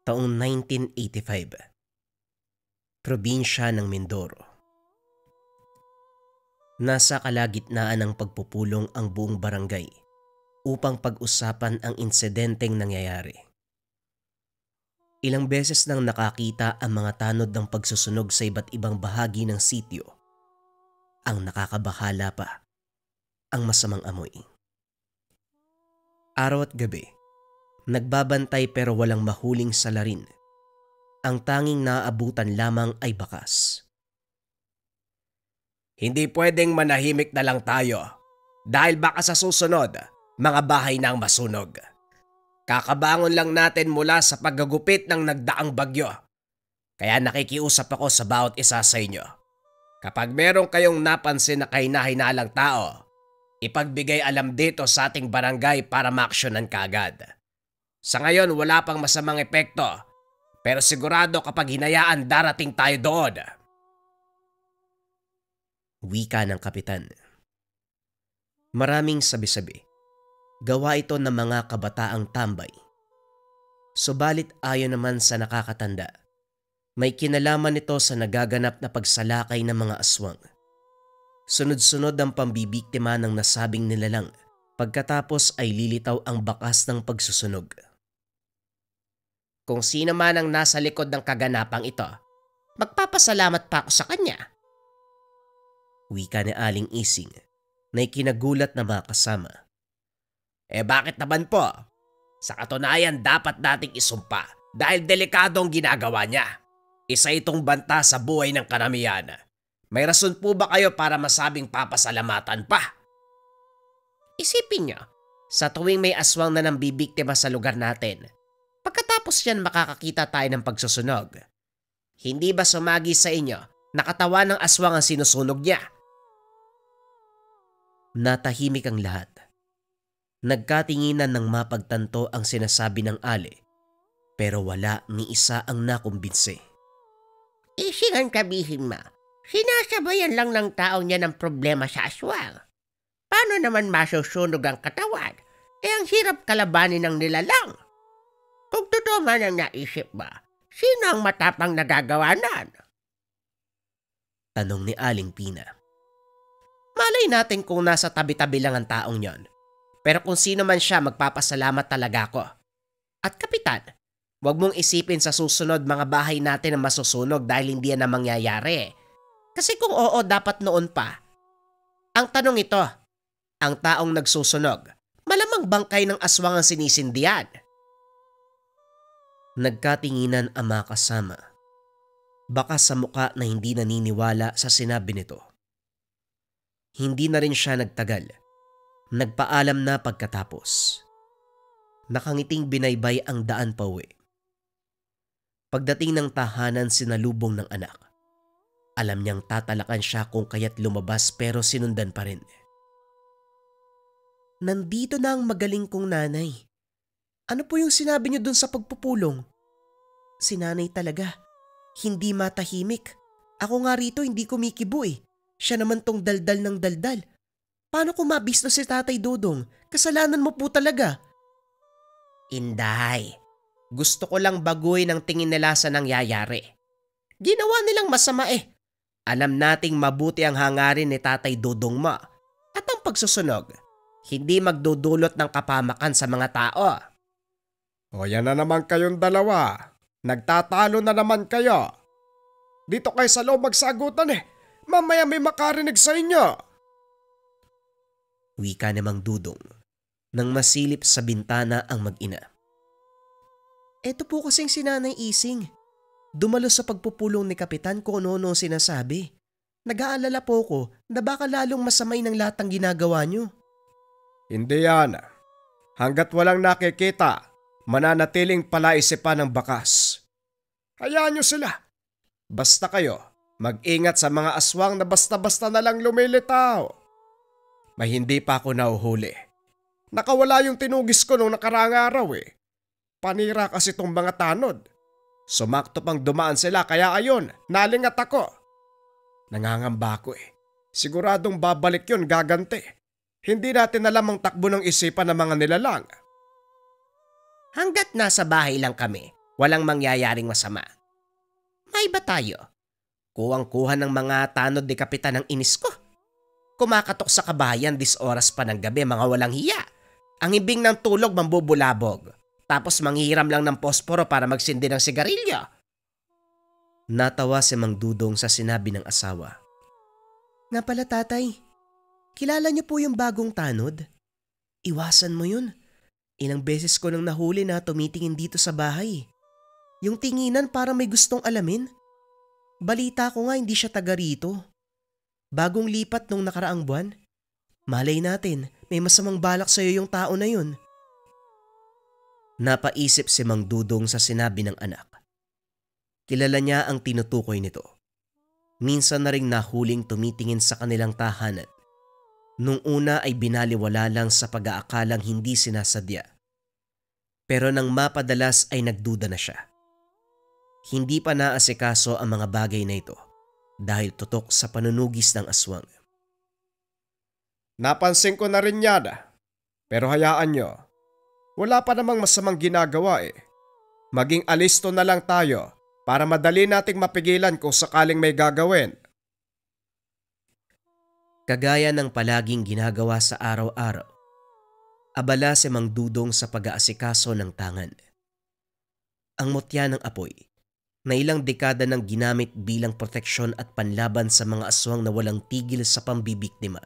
Taong 1985. Probinsya ng Mindoro. Nasa kalagitnaan ng pagpupulong ang buong barangay upang pag-usapan ang insidenteng nangyayari. Ilang beses nang nakakita ang mga tanod ng pagsusunog sa iba't ibang bahagi ng sitio. Ang nakakabahala pa, ang masamang amoy. Araw at gabi, nagbabantay pero walang mahuling salarin. Ang tanging naaabutan lamang ay bakas. Hindi pwedeng manahimik na lang tayo dahil baka sa susunod, mga bahay na ang masunog. Kakabangon lang natin mula sa paggagupit ng nagdaang bagyo. Kaya nakikiusap ako sa bawat isa sa inyo. Kapag meron kayong napansin na kahina-hinalang tao, ipagbigay alam dito sa ating barangay para maaksyonan kaagad. Sa ngayon wala pang masamang epekto, pero sigurado kapag hinayaan darating tayo doon. Wika ng kapitan. Maraming sabi-sabi. Gawa ito ng mga kabataang tambay. Subalit ayon naman sa nakakatanda, may kinalaman ito sa nagaganap na pagsalakay ng mga aswang. Sunod-sunod ang pambibiktima ng nasabing nilalang, pagkatapos ay lilitaw ang bakas ng pagsusunog. Kung sino man ang nasa likod ng kaganapang ito, magpapasalamat pa ako sa kanya. Wika ni Aling Ising na ikinagulat na mga kasama. Bakit naman po? Sa katunayan dapat nating isumpa dahil delikado ang ginagawa niya. Isa itong banta sa buhay ng karamihan. May rason po ba kayo para masabing papasalamatan pa? Isipin niyo, sa tuwing may aswang na nambibiktima sa lugar natin, pagkatapos yan makakakita tayo ng pagsusunog. Hindi ba sumagi sa inyo na katawan ng aswang ang sinusunog niya? Natahimik ang lahat. Nagkatinginan ng mapagtanto ang sinasabi ng ale, pero wala ni isa ang nakumbinse. Isingan kabihin ma, Sinasabayan lang ng tao niya ng problema sa aswang. Paano naman masusunog ang katawan? Ang hirap kalabanin ng nilalang. Kung totoo man ang naisip ba, sino ang matapang nagagawa nan? Tanong ni Aling Pina. Malay natin kung nasa tabi-tabi lang ang taong yon. Pero kung sino man siya, magpapasalamat talaga ako. At kapitan, huwag mong isipin sa susunod mga bahay natin na masusunog dahil hindi yan na mangyayari. Kasi kung oo, dapat noon pa. Ang tanong ito, ang taong nagsusunog, malamang bangkay ng aswang ang sinisindihan. Nagkatinginan ang mga kasama. Baka sa muka na hindi naniniwala sa sinabi nito. Hindi na rin siya nagtagal. Nagpaalam na pagkatapos. Nakangiting binaybay ang daan pauwi. Pagdating ng tahanan sinalubong ng anak. Alam niyang tatalakan siya kung kaya't lumabas pero sinundan pa rin. Nandito na ang magaling kong nanay. Ano po yung sinabi niyo dun sa pagpupulong? Si nanay talaga. Hindi matahimik. Ako nga rito hindi kumikibo eh. Siya naman tong daldal ng daldal. Paano kung mabisno si Tatay Dodong? Kasalanan mo po talaga. Inday, gusto ko lang baguhin ang tingin nila sa nangyayari. Ginawa nilang masama eh. Alam nating mabuti ang hangarin ni Tatay Dodong mo. At ang pagsusunog, hindi magdudulot ng kapamakan sa mga tao. O yan na naman kayong dalawa. Nagtatalo na naman kayo. Dito kayo sa loob magsagutan eh. Mamaya may makarinig sa inyo. Wika ni Mang Dudong nang masilip sa bintana ang mag-ina. Eto po kasing si Nanay Ising. Dumalo sa pagpupulong ni Kapitan kung ano-ano sinasabi. Nag-aalala po ko na baka lalong masamay ng lahat ng ginagawa niyo. Hindi yan. Hanggat walang nakikita, mananatiling palaisipan ng bakas. Hayaan niyo sila. Basta kayo, mag-ingat sa mga aswang na basta-basta na lang lumilitaw. May hindi pa ako nahuhuli. Nakawala yung tinugis ko nung nakaraang araw eh. Panira kasi tong mga tanod. Sumakto pang dumaan sila kaya ayon, nalingat ako. Nangangamba ako eh. Siguradong babalik yun gaganti. Hindi natin alam ang takbo ng isipan ng mga nilalang. Hanggat nasa bahay lang kami, walang mangyayaring masama. May ba tayo? Kuwang-kuha ng mga tanod ni Kapitan ng inis ko. Kumakatok sa kabayan 10 oras pa ng gabi, mga walang hiya. Ang ibing ng tulog mambubulabog. Tapos manghihiram lang ng posporo para magsindi ng sigarilyo. Natawa si Mang Dudong sa sinabi ng asawa. Nga pala tatay, kilala niyo po yung bagong tanod? Iwasan mo yun. Ilang beses ko nang nahuli na tumitingin dito sa bahay. Yung tinginan para may gustong alamin. Balita ko nga hindi siya taga rito. Bagong lipat nung nakaraang buwan. Malay natin, may masamang balak sa'yo yung tao na yun. Napaisip si Mang Dudong sa sinabi ng anak. Kilala niya ang tinutukoy nito. Minsan na ring nahuling tumitingin sa kanilang tahanan. Nung una ay binaliwala lang sa pag-aakalang hindi sinasadya. Pero nang mapadalas ay nagduda na siya. Hindi pa naasikaso ang mga bagay na ito dahil tutok sa panunugis ng aswang. Napansin ko na rin yan. Pero hayaan nyo. Wala pa namang masamang ginagawa eh. Maging alisto na lang tayo para madali nating mapigilan kung sakaling may gagawin. Kagaya ng palaging ginagawa sa araw-araw, abala si Mang Dudong sa pag-aasikaso ng tangan. Ang mutya ng apoy na ilang dekada nang ginamit bilang proteksyon at panlaban sa mga aswang na walang tigil sa pambibiktima.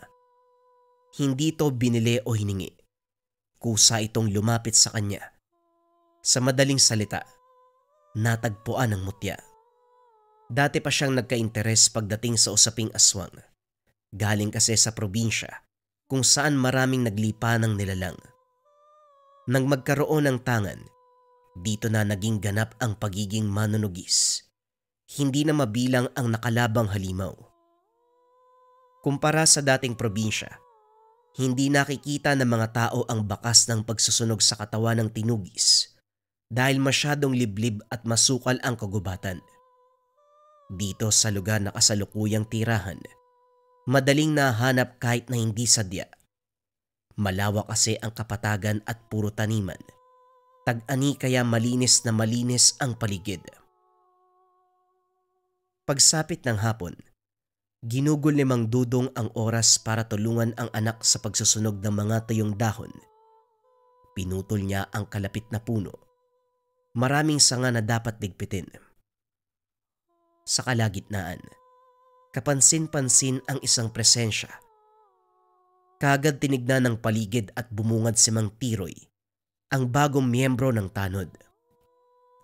Hindi ito binili o hiningi. Kusa itong lumapit sa kanya. Sa madaling salita, natagpuan ng mutya. Dati pa siyang nagka-interes pagdating sa usaping aswang. Galing kasi sa probinsya kung saan maraming naglipa ng nilalang. Nang magkaroon ng tangan, dito na naging ganap ang pagiging manunugis. Hindi na mabilang ang nakalabang halimaw. Kumpara sa dating probinsya, hindi nakikita ng mga tao ang bakas ng pagsusunog sa katawan ng tinugis dahil masyadong liblib at masukal ang kagubatan. Dito sa lugar na kasalukuyang tirahan, madaling nahanap kahit na hindi sadya. Malawak kasi ang kapatagan at puro taniman. Tag-ani kaya malinis na malinis ang paligid. Pagsapit ng hapon, ginugol ni Mang Dudong ang oras para tulungan ang anak sa pagsusunog ng mga tuyong dahon. Pinutol niya ang kalapit na puno. Maraming sanga na dapat ligpitin. Sa kalagitnaan, kapansin-pansin ang isang presensya. Kaagad tinignan ng paligid at bumungad si Mang Tiroy, ang bagong miyembro ng tanod.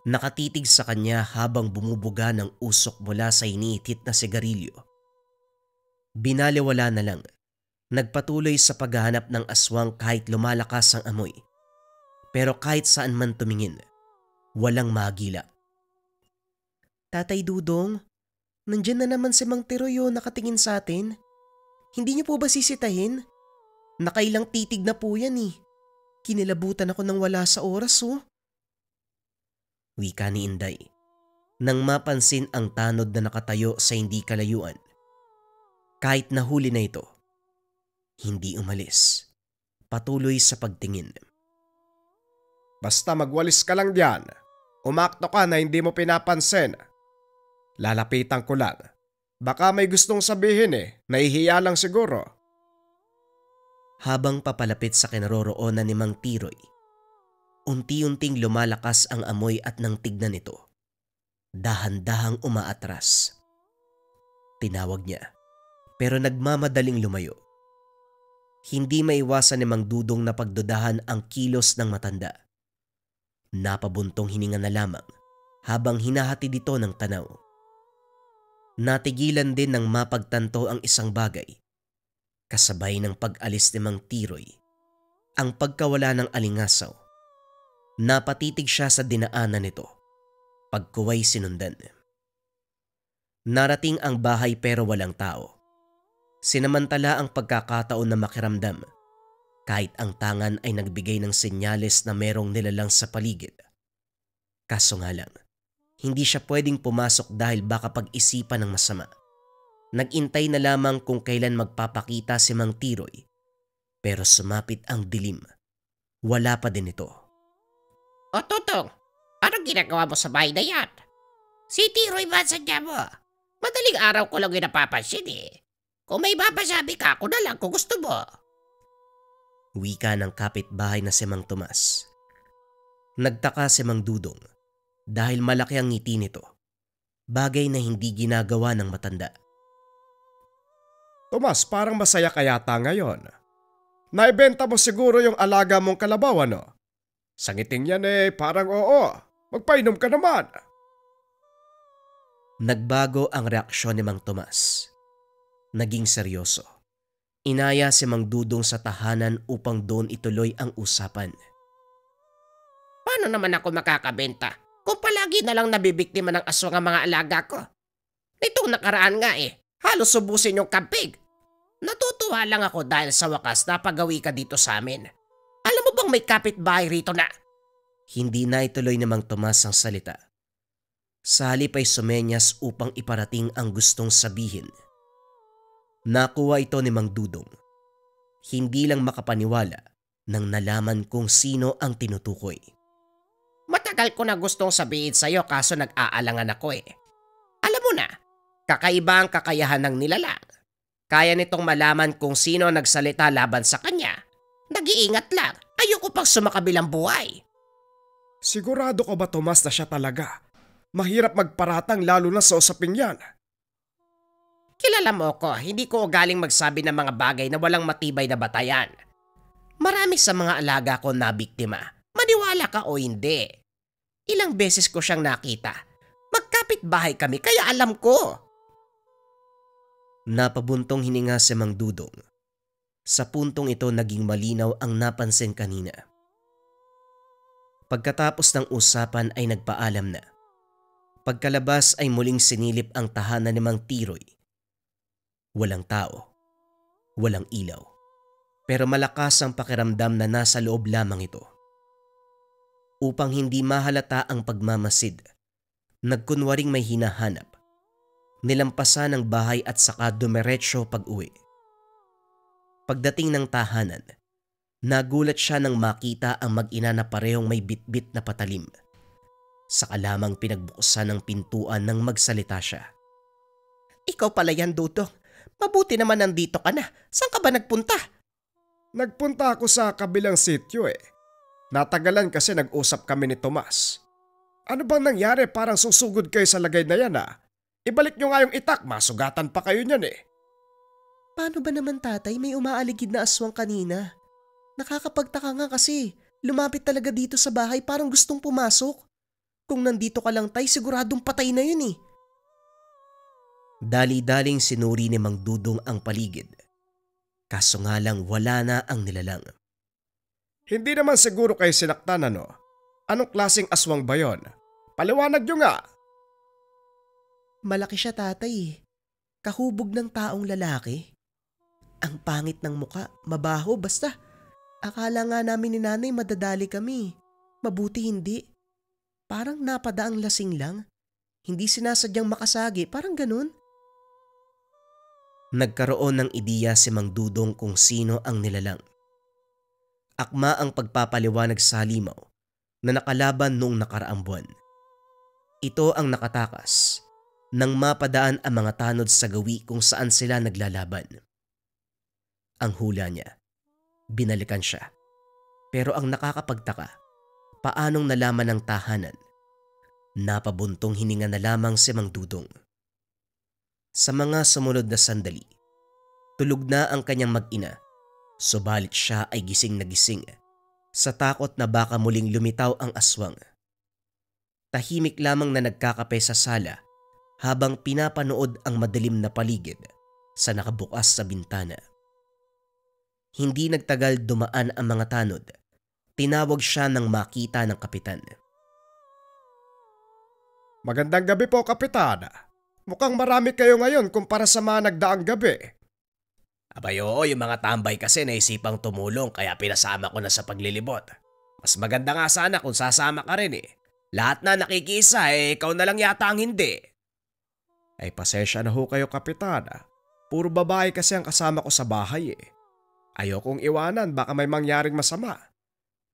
Nakatitig sa kanya habang bumubuga ng usok mula sa iniitit na sigarilyo. Binaliwala na lang, nagpatuloy sa paghahanap ng aswang kahit lumalakas ang amoy. Pero kahit saan man tumingin, walang magila. Tatay Dudong, nandyan na naman si Mang Tiroy nakatingin sa atin. Hindi niyo po ba sisitahin? Nakailang titig na po yan eh. Kinilabutan ako nang wala sa oras Wika ni Inday, nang mapansin ang tanod na nakatayo sa hindi kalayuan. Kahit nahuli na ito, hindi umalis. Patuloy sa pagtingin. Basta magwalis ka lang diyan. Umakto ka na hindi mo pinapansin. Lalapitan ko lang. Baka may gustong sabihin nahihiya lang siguro. Habang papalapit sa kinaroroonan ni Mang Tiroy, unti-unting lumalakas ang amoy at nang tignan ito, dahan-dahang umaatras. Tinawag niya, pero nagmamadaling lumayo. Hindi maiwasan ni Mang Dudong na pagdudahan ang kilos ng matanda. Napabuntong hininga na lamang habang hinahati dito ng tanaw. Natigilan din ng mapagtanto ang isang bagay. Kasabay ng pag-alis ni Mang Tiroy, ang pagkawala ng alingasaw. Napatitig siya sa dinaanan nito. Pagkuway sinundan. Narating ang bahay pero walang tao. Sinamantala ang pagkakataon na makiramdam, kahit ang tangan ay nagbigay ng senyales na merong nilalang sa paligid. Kaso nga lang, hindi siya pwedeng pumasok dahil baka pag-isipan ng masama. Nagintay na lamang kung kailan magpapakita si Mang Tiroy, pero sumapit ang dilim. Wala pa din ito. O Tutong, anong ginagawa mo sa bahay na yan? Si Tiroy ba sadya mo? Madaling araw ko lang yung napapansin Kung may mapasabi ka, ako na lang kung gusto mo. Wika ng kapitbahay na si Mang Tomas. Nagtaka si Mang Dudong dahil malaki ang ngiti nito. Bagay na hindi ginagawa ng matanda. Tomas, parang masaya ka yata ngayon. Naibenta mo siguro yung alaga mong kalabaw, ano? Sa ngiting yan parang oo. Magpainom ka naman. Nagbago ang reaksyon ni Mang Tomas. Naging seryoso. Inaya si Mang Dudong sa tahanan upang doon ituloy ang usapan. Paano naman ako makakabenta kung palagi na lang nabibiktima ng aswang ang mga alaga ko? Nitong nakaraan nga halos subusin yung kampig. Natutuwa lang ako dahil sa wakas napagawi ka dito sa amin. Alam mo bang may kapitbahay rito na? Hindi na ituloy ni Mang Tomas ang salita. Sa halip ay sumenyas upang iparating ang gustong sabihin. Nakuha ito ni Mang Dudong. Hindi lang makapaniwala nang nalaman kung sino ang tinutukoy. Matagal ko na gustong sabihin sa'yo kaso nag-aalangan ako Alam mo na, kakaiba ang kakayahan ng nilalang. Kaya nitong malaman kung sino nagsalita laban sa kanya. Nag-iingat lang, ayoko pang sumakabilang buhay. Sigurado ka ba, Tomas, na siya talaga? Mahirap magparatang lalo na sa usaping yan. Kilala mo ko, hindi ko galing magsabi ng mga bagay na walang matibay na batayan. Marami sa mga alaga ko na biktima. Maniwala ka o hindi. Ilang beses ko siyang nakita. Magkapit-bahay kami kaya alam ko. Napabuntong hininga si Mang Dudong. Sa puntong ito naging malinaw ang napansin kanina. Pagkatapos ng usapan ay nagpaalam na. Pagkalabas ay muling sinilip ang tahanan ni Mang Tiroy. Walang tao, walang ilaw, pero malakas ang pakiramdam na nasa loob lamang ito. Upang hindi mahalata ang pagmamasid, nagkunwaring may hinahanap. Nilampasan ang bahay at saka dumiretso pag-uwi. Pagdating ng tahanan, nagulat siya nang makita ang mag-ina na parehong may bitbit na patalim. Saka lamang pinagbukusan ng pintuan nang magsalita siya. Ikaw pala yan, Dudong. Mabuti naman nandito ka na. Saan ka ba nagpunta? Nagpunta ako sa kabilang sityo eh. Natagalan kasi nag-usap kami ni Tomas. Ano bang nangyari? Parang susugod kayo sa lagay na yan ah. Ibalik nyo nga yung itak, masugatan pa kayo niyan eh. Paano ba naman, tatay? May umaaligid na aswang kanina. Nakakapagtaka nga kasi lumapit talaga dito sa bahay, parang gustong pumasok. Kung nandito ka lang, tay, siguradong patay na yun eh. Dali-daling sinuri ni Mang Dudong ang paligid. Kaso nga lang wala na ang nilalang. Hindi naman siguro kayo sinaktan ano? Anong klaseng aswang ba yon? Paliwanag nyo nga. Malaki siya, tatay eh. Kahubog ng taong lalaki. Ang pangit ng muka, mabaho, basta. Akala nga namin ni nanay madadali kami. Mabuti hindi. Parang napadaang lasing lang. Hindi sinasadyang makasagi, parang ganun. Nagkaroon ng ideya si Mang Dudong kung sino ang nilalang. Akma ang pagpapaliwanag sa halimaw na nakalaban noong nakaraang buwan. Ito ang nakatakas nang mapadaan ang mga tanod sa gawi kung saan sila naglalaban. Ang hula niya, binalikan siya. Pero ang nakakapagtaka, paanong nalaman ng tahanan? Napabuntong hininga na lamang si Mang Dudong. Sa mga sumunod na sandali, tulog na ang kanyang mag-ina, subalit siya ay gising na gising sa takot na baka muling lumitaw ang aswang. Tahimik lamang na nagkakape sa sala habang pinapanood ang madilim na paligid sa nakabukas sa bintana. Hindi nagtagal dumaan ang mga tanod. Tinawag siya nang makita ng kapitan. Magandang gabi po, Kapitan. Mukhang marami kayo ngayon kumpara sa mga nagdaang gabi. Abay oo, yung mga tambay kasi naisipang tumulong kaya pinasama ko na sa paglilibot. Mas maganda nga sana kung sasama ka rin eh. Lahat na nakikisa eh, ikaw na lang yata ang hindi. Ay pasensya na ho kayo, Kapitan. Puro babae kasi ang kasama ko sa bahay eh. Ayokong iwanan, baka may mangyaring masama.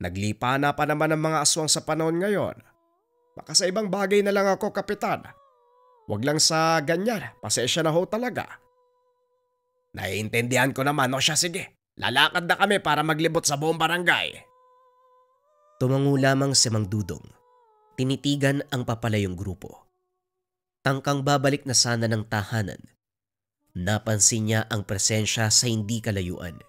Naglipa na pa naman ang mga aswang sa panahon ngayon. Baka sa ibang bagay na lang ako, Kapitan. Huwag lang sa ganyan, pasensya na ho talaga. Naiintindihan ko naman, o siya sige. Lalakad na kami para maglibot sa buong barangay. Tumango lamang si Mang Dudong. Tinitigan ang papalayong grupo. Tangkang babalik na sana ng tahanan. Napansin niya ang presensya sa hindi kalayuan.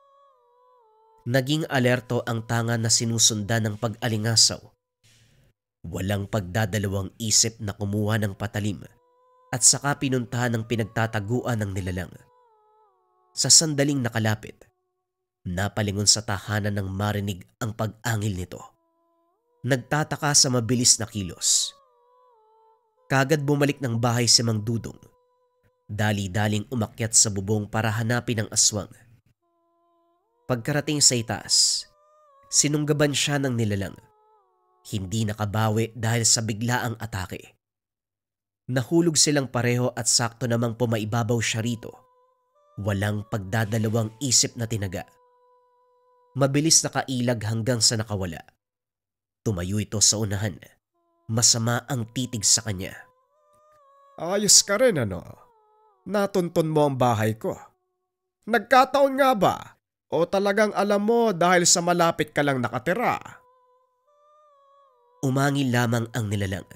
Naging alerto ang tanga na sinusundan ng pag-alingasaw. Walang pagdadalawang isip na kumuha ng patalim at saka pinuntahan ng pinagtataguan ng nilalang. Sa sandaling nakalapit, napalingon sa tahanan nang marinig ang pag-angil nito. Nagtataka sa mabilis na kilos. Kagad bumalik ng bahay si Mang Dudong. Dali-daling umakyat sa bubong para hanapin ang aswang. Pagkarating sa itaas, sinunggaban siya ng nilalang. Hindi nakabawi dahil sa biglaang atake. Nahulog silang pareho at sakto namang pumaibabaw siya rito. Walang pagdadalawang isip na tinaga. Mabilis nakailag hanggang sa nakawala. Tumayo ito sa unahan. Masama ang titig sa kanya. Ayos ka rin ano? Natuntun mo ang bahay ko. Nagkataon nga ba? O talagang alam mo dahil sa malapit ka lang nakatira? Umangil lamang ang nilalang.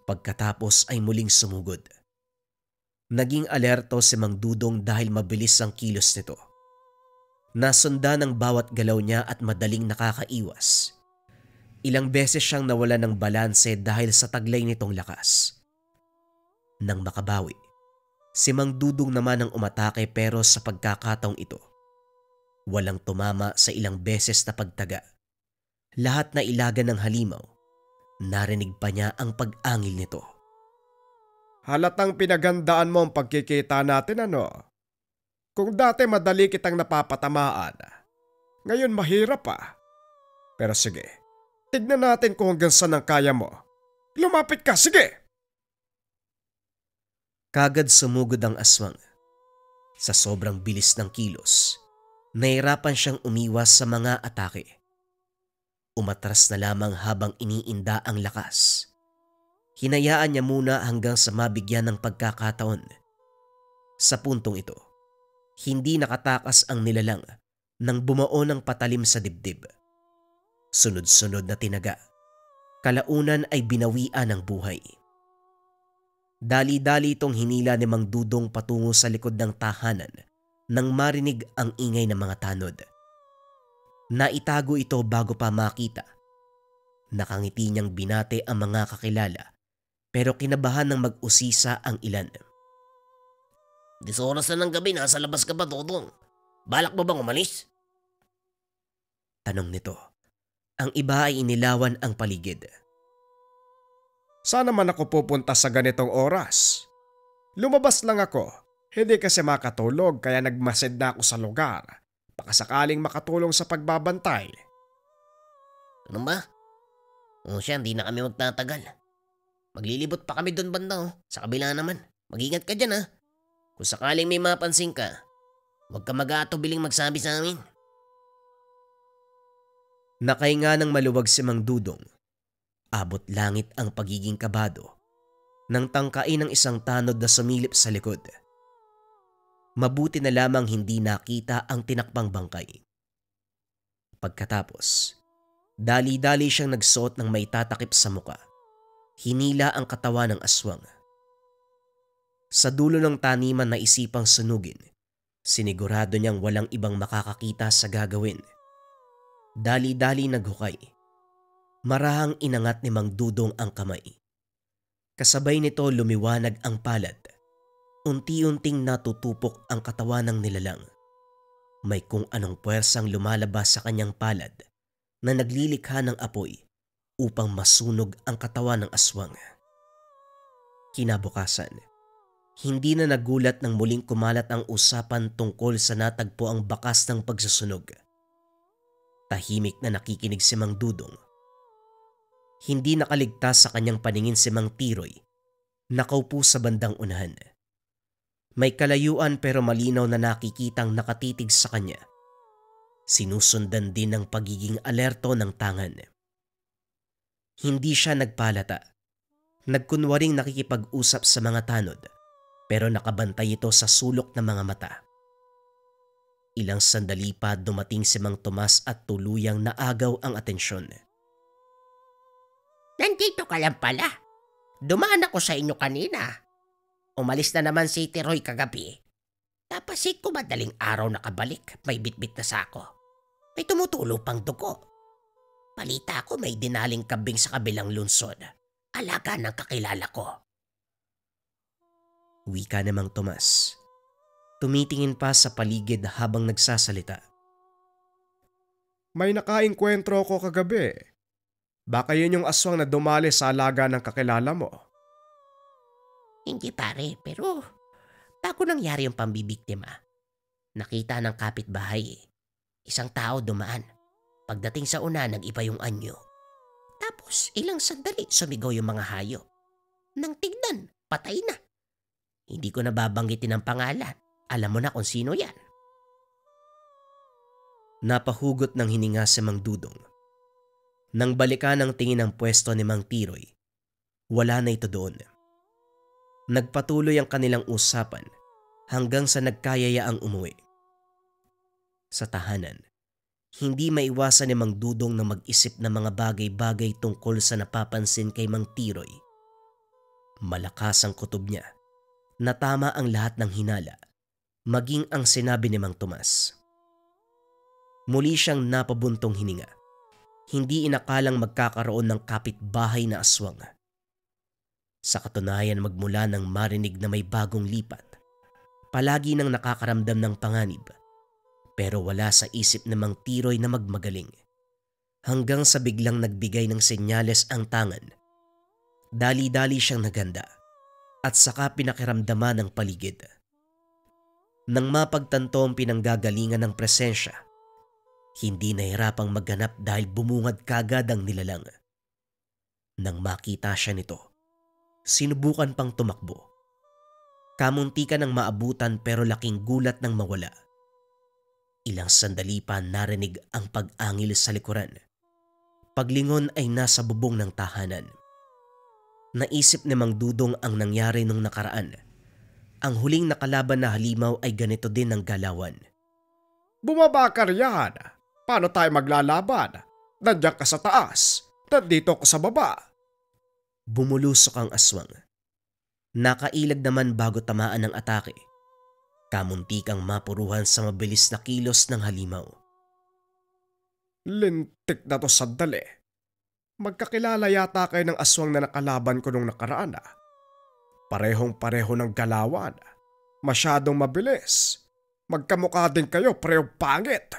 Pagkatapos ay muling sumugod. Naging alerto si Mang Dudong dahil mabilis ang kilos nito. Nasundan ang bawat galaw niya at madaling nakakaiwas. Ilang beses siyang nawala ng balanse dahil sa taglay nitong lakas. Nang makabawi, si Mang Dudong naman ang umatake pero sa pagkakataong ito, walang tumama sa ilang beses na pagtaga. Lahat na ilaga ng halimaw, narinig pa niya ang pag-angil nito. Halatang pinagandaan mo ang pagkikita natin ano? Kung dati madali kitang napapatamaan, ngayon mahirap pa. Pero sige, tignan natin kung hanggang saan ang kaya mo. Lumapit ka, sige! Kagad sumugod ang aswang. Sa sobrang bilis ng kilos, nahirapan siyang umiwas sa mga atake. Umatras na lamang habang iniinda ang lakas. Hinayaan niya muna hanggang sa mabigyan ng pagkakataon. Sa puntong ito, hindi nakatakas ang nilalang nang bumao ng patalim sa dibdib. Sunod-sunod na tinaga. Kalaunan ay binawian ng buhay. Dali-dali itong hinila ni Mang Dudong patungo sa likod ng tahanan nang marinig ang ingay ng mga tanod. Naitago ito bago pa makita. Nakangiti niyang binate ang mga kakilala pero kinabahan ng mag-usisa ang ilan. 10 oras na ng gabi, nasa labas ka ba, Dudong? Balak mo bang umalis? Tanong nito. Ang iba ay inilawan ang paligid. Saan naman ako pupunta sa ganitong oras? Lumabas lang ako. Hindi kasi makatulog kaya nagmasid na ako sa lugar. Baka sakaling makatulong sa pagbabantay. Ano ba? O siya, hindi na kami magtatagal. Maglilibot pa kami doon banda, sa kabila naman. Mag-ingat ka dyan, ha. Kung sakaling may mapansin ka, huwag ka mag-aatubiling magsabi sa amin. Nakahinga ng maluwag si Mang Dudong. Abot langit ang pagiging kabado nang tangkain ng isang tanod na sumilip sa likod. Mabuti na lamang hindi nakita ang tinakbang bangkay. Pagkatapos, dali-dali siyang nagsuot ng may tatakip sa muka. Hinila ang katawan ng aswang. Sa dulo ng taniman na isipang sunugin, sinigurado niyang walang ibang makakakita sa gagawin. Dali-dali naghukay. Marahang inangat ni Mang Dudong ang kamay. Kasabay nito lumiwanag ang palad. Unti-unting natutupok ang katawan ng nilalang. May kung anong puwersang lumalabas sa kanyang palad na naglilikha ng apoy upang masunog ang katawan ng aswang. Kinabukasan, hindi na nagulat nang muling kumalat ang usapan tungkol sa natagpo ang bakas ng pagsusunog. Tahimik na nakikinig si Mang Dudong. Hindi nakaligtas sa kanyang paningin si Mang Tiroy, nakaupo sa bandang unahan. May kalayuan pero malinaw na nakikitang nakatitig sa kanya. Sinusundan din ng pagiging alerto ng tangan. Hindi siya nagpalata. Nagkunwaring nakikipag-usap sa mga tanod pero nakabantay ito sa sulok ng mga mata. Ilang sandali pa dumating si Mang Tomas at tuluyang naagaw ang atensyon. Nandito ka lang pala. Dumaan ako sa inyo kanina. Umalis na naman si Tiroy kagabi. Napasit ko madaling araw nakabalik. May bitbit na sako. May tumutulo pang dugo. Balita ko may dinaling kambing sa kabilang lungsod. Alaga ng kakilala ko. Wika ni Mang Tomas. Tumitingin pa sa paligid habang nagsasalita. May nakainkwentro ko kagabi. Baka yun yung aswang na dumali sa alaga ng kakilala mo. Hindi pare, pero bago nangyari yung pambibiktima, nakita ng kapitbahay. Isang tao dumaan. Pagdating sa una, nag-iba yung anyo. Tapos ilang sandali sumigaw yung mga hayop. Nang tignan, patay na. Hindi ko nababanggitin ang pangalan. Alam mo na kung sino yan. Napahugot ng hininga si Mang Dudong. Nang balikan ang tingin ng pwesto ni Mang Tiroy, wala na ito doon. Nagpatuloy ang kanilang usapan hanggang sa nagkayayaang umuwi. Sa tahanan, hindi maiwasan ni Mang Dudong na mag-isip ng mga bagay-bagay tungkol sa napapansin kay Mang Tiroy. Malakas ang kutob niya na tama ang lahat ng hinala, maging ang sinabi ni Mang Tomas. Muli siyang napabuntong hininga. Hindi inakalang magkakaroon ng kapitbahay na aswang. Sa katunayan magmula nang marinig na may bagong lipat, palagi nang nakakaramdam ng panganib. Pero wala sa isip ng Mang Tiroy na magmagaling. Hanggang sa biglang nagbigay ng senyales ang tangan. Dali-dali siyang naganda at saka pinakiramdaman ng paligid. Nang mapagtanto ang pinanggagalingan ng presensya, hindi nahirapang maghanap dahil bumungad kagad ang nilalang. Nang makita siya nito, sinubukan pang tumakbo. Kamuntikan ng maabutan pero laking gulat nang mawala. Ilang sandali pa narinig ang pag-angil sa likuran. Paglingon ay nasa bubong ng tahanan. Naisip ni Mang Dudong ang nangyari nung nakaraan. Ang huling nakalaban na halimaw ay ganito din ang galawan. Bumaba ka riyan. Paano tayo maglalaban? Nandiyan ka sa taas. Nandito ko sa baba. Bumulusok ang aswang. Nakailag naman bago tamaan ng atake. Kamuntikang mapuruhan sa mabilis na kilos ng halimaw. Lintik na to sandali. Magkakilala yata kayo ng aswang na nakalaban ko nung nakaraan. Parehong-pareho ng galawan. Masyadong mabilis. Magkamukha din kayo, parehong pangit.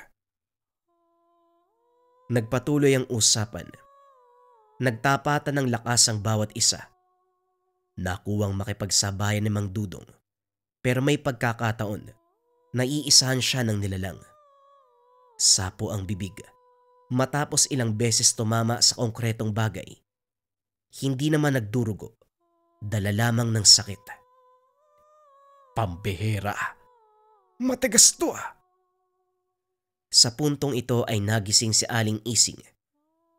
Nagpatuloy ang usapan. Nagtapatan ng lakas ang bawat isa. Nakuwang makipagsabayan ni Mang Dudong. Pero may pagkakataon, naiisahan siya ng nilalang. Sapo ang bibig. Matapos ilang beses tumama sa konkretong bagay, hindi naman nagdurugo, dala lamang ng sakit. Pambihira. Matigas to Sa puntong ito ay nagising si Aling Ising.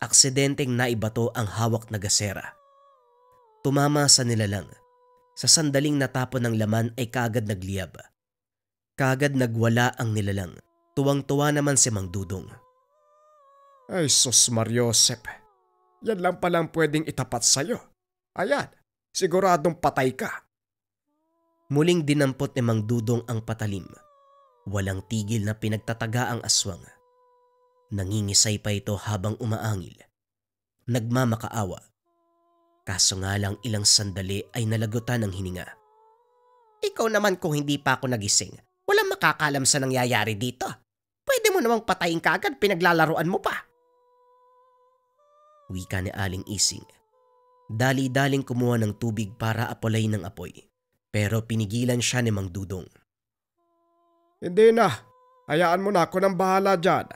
Aksidenteng naibato ang hawak na gasera. Tumama sa nilalang. Sa sandaling natapon ng laman ay kaagad nagliyab. Kaagad nagwala ang nilalang. Tuwang-tuwa naman si Mang Dudong. Ay sus Mariosep. Yan lang palang pwedeng itapat sa'yo. Ayan, siguradong patay ka. Muling dinampot ni Mang Dudong ang patalim. Walang tigil na pinagtataga ang aswang. Nangingisay pa ito habang umaangil. Nagmamakaawa. Kaso nga lang ilang sandali ay nalagutan ng hininga. Ikaw naman kung hindi pa ako nagising, walang makakalam sa nangyayari dito. Pwede mo namang patayin ka agad, pinaglalaruan mo pa. Wika ni Aling Ising. Dali-daling kumuha ng tubig para apolay ng apoy. Pero pinigilan siya ni Mang Dudong. Hindi na. Hayaan mo na ako ng bahala dyan.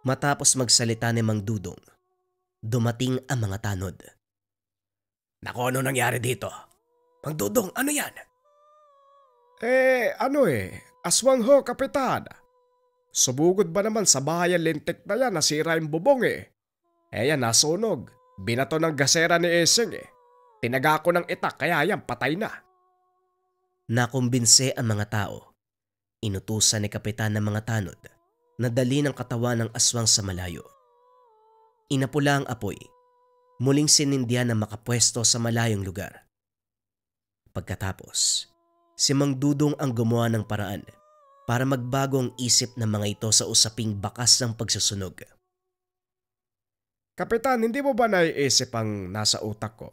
Matapos magsalita ni Mang Dudong, dumating ang mga tanod. Naku, ano nangyari dito? Mang Dudong, ano yan? Aswang ho, kapitan. Subugod ba naman sa bahayan lintik na yan, nasira yung bubong yan, nasunog. Binato ng gasera ni Eseng Tinaga ko ng itak kaya yan, patay na. Nakumbinse ang mga tao. Inutusan ni kapitan ng mga tanod na dali ng katawan ng aswang sa malayo. Inapula ang apoy. Muling sinindihan na makapwesto sa malayong lugar. Pagkatapos, si Mang Dudong ang gumawa ng paraan para magbago ang isip ng mga ito sa usaping bakas ng pagsusunog. Kapitan, hindi mo ba naiisip ang nasa utak ko?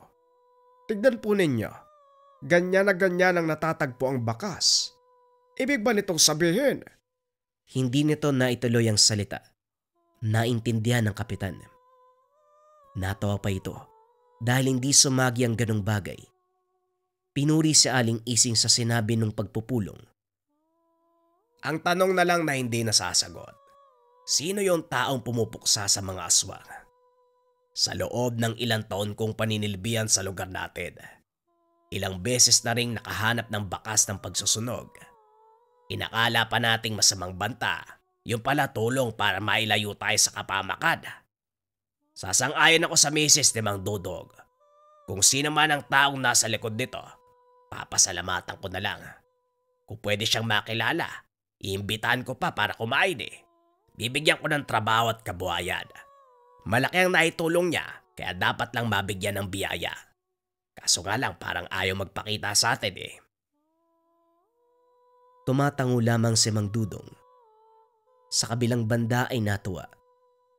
Tignan po ninyo. Ganyan na ganyan ang natatagpo ang bakas. Ibig ba nitong sabihin? Hindi nito naituloy ang salita. Naintindihan ng kapitan. Natawa pa ito dahil hindi sumagi ang ganong bagay. Pinuri si Aling Ising sa sinabi ng pagpupulong. Ang tanong na lang na hindi nasasagot. Sino yung taong pumupuksa sa mga aswang? Sa loob ng ilang taon kong paninilbihan sa lugar natin, ilang beses na ring nakahanap ng bakas ng pagsusunog. Inakala pa nating masamang banta, yung pala tulong para mailayo tayo sa kapamakan. Sasang-ayon ako sa misis ni Mang Dudong. Kung sino man ang taong nasa likod nito, papasalamatan ko na lang. Kung pwede siyang makilala, iimbitahan ko pa para kumain Bibigyan ko ng trabaho at kabuhayan. Malaki ang naitulong niya, kaya dapat lang mabigyan ng biyaya. Kaso nga lang parang ayaw magpakita sa atin Tumatango lamang si Mang Dudong. Sa kabilang banda ay natuwa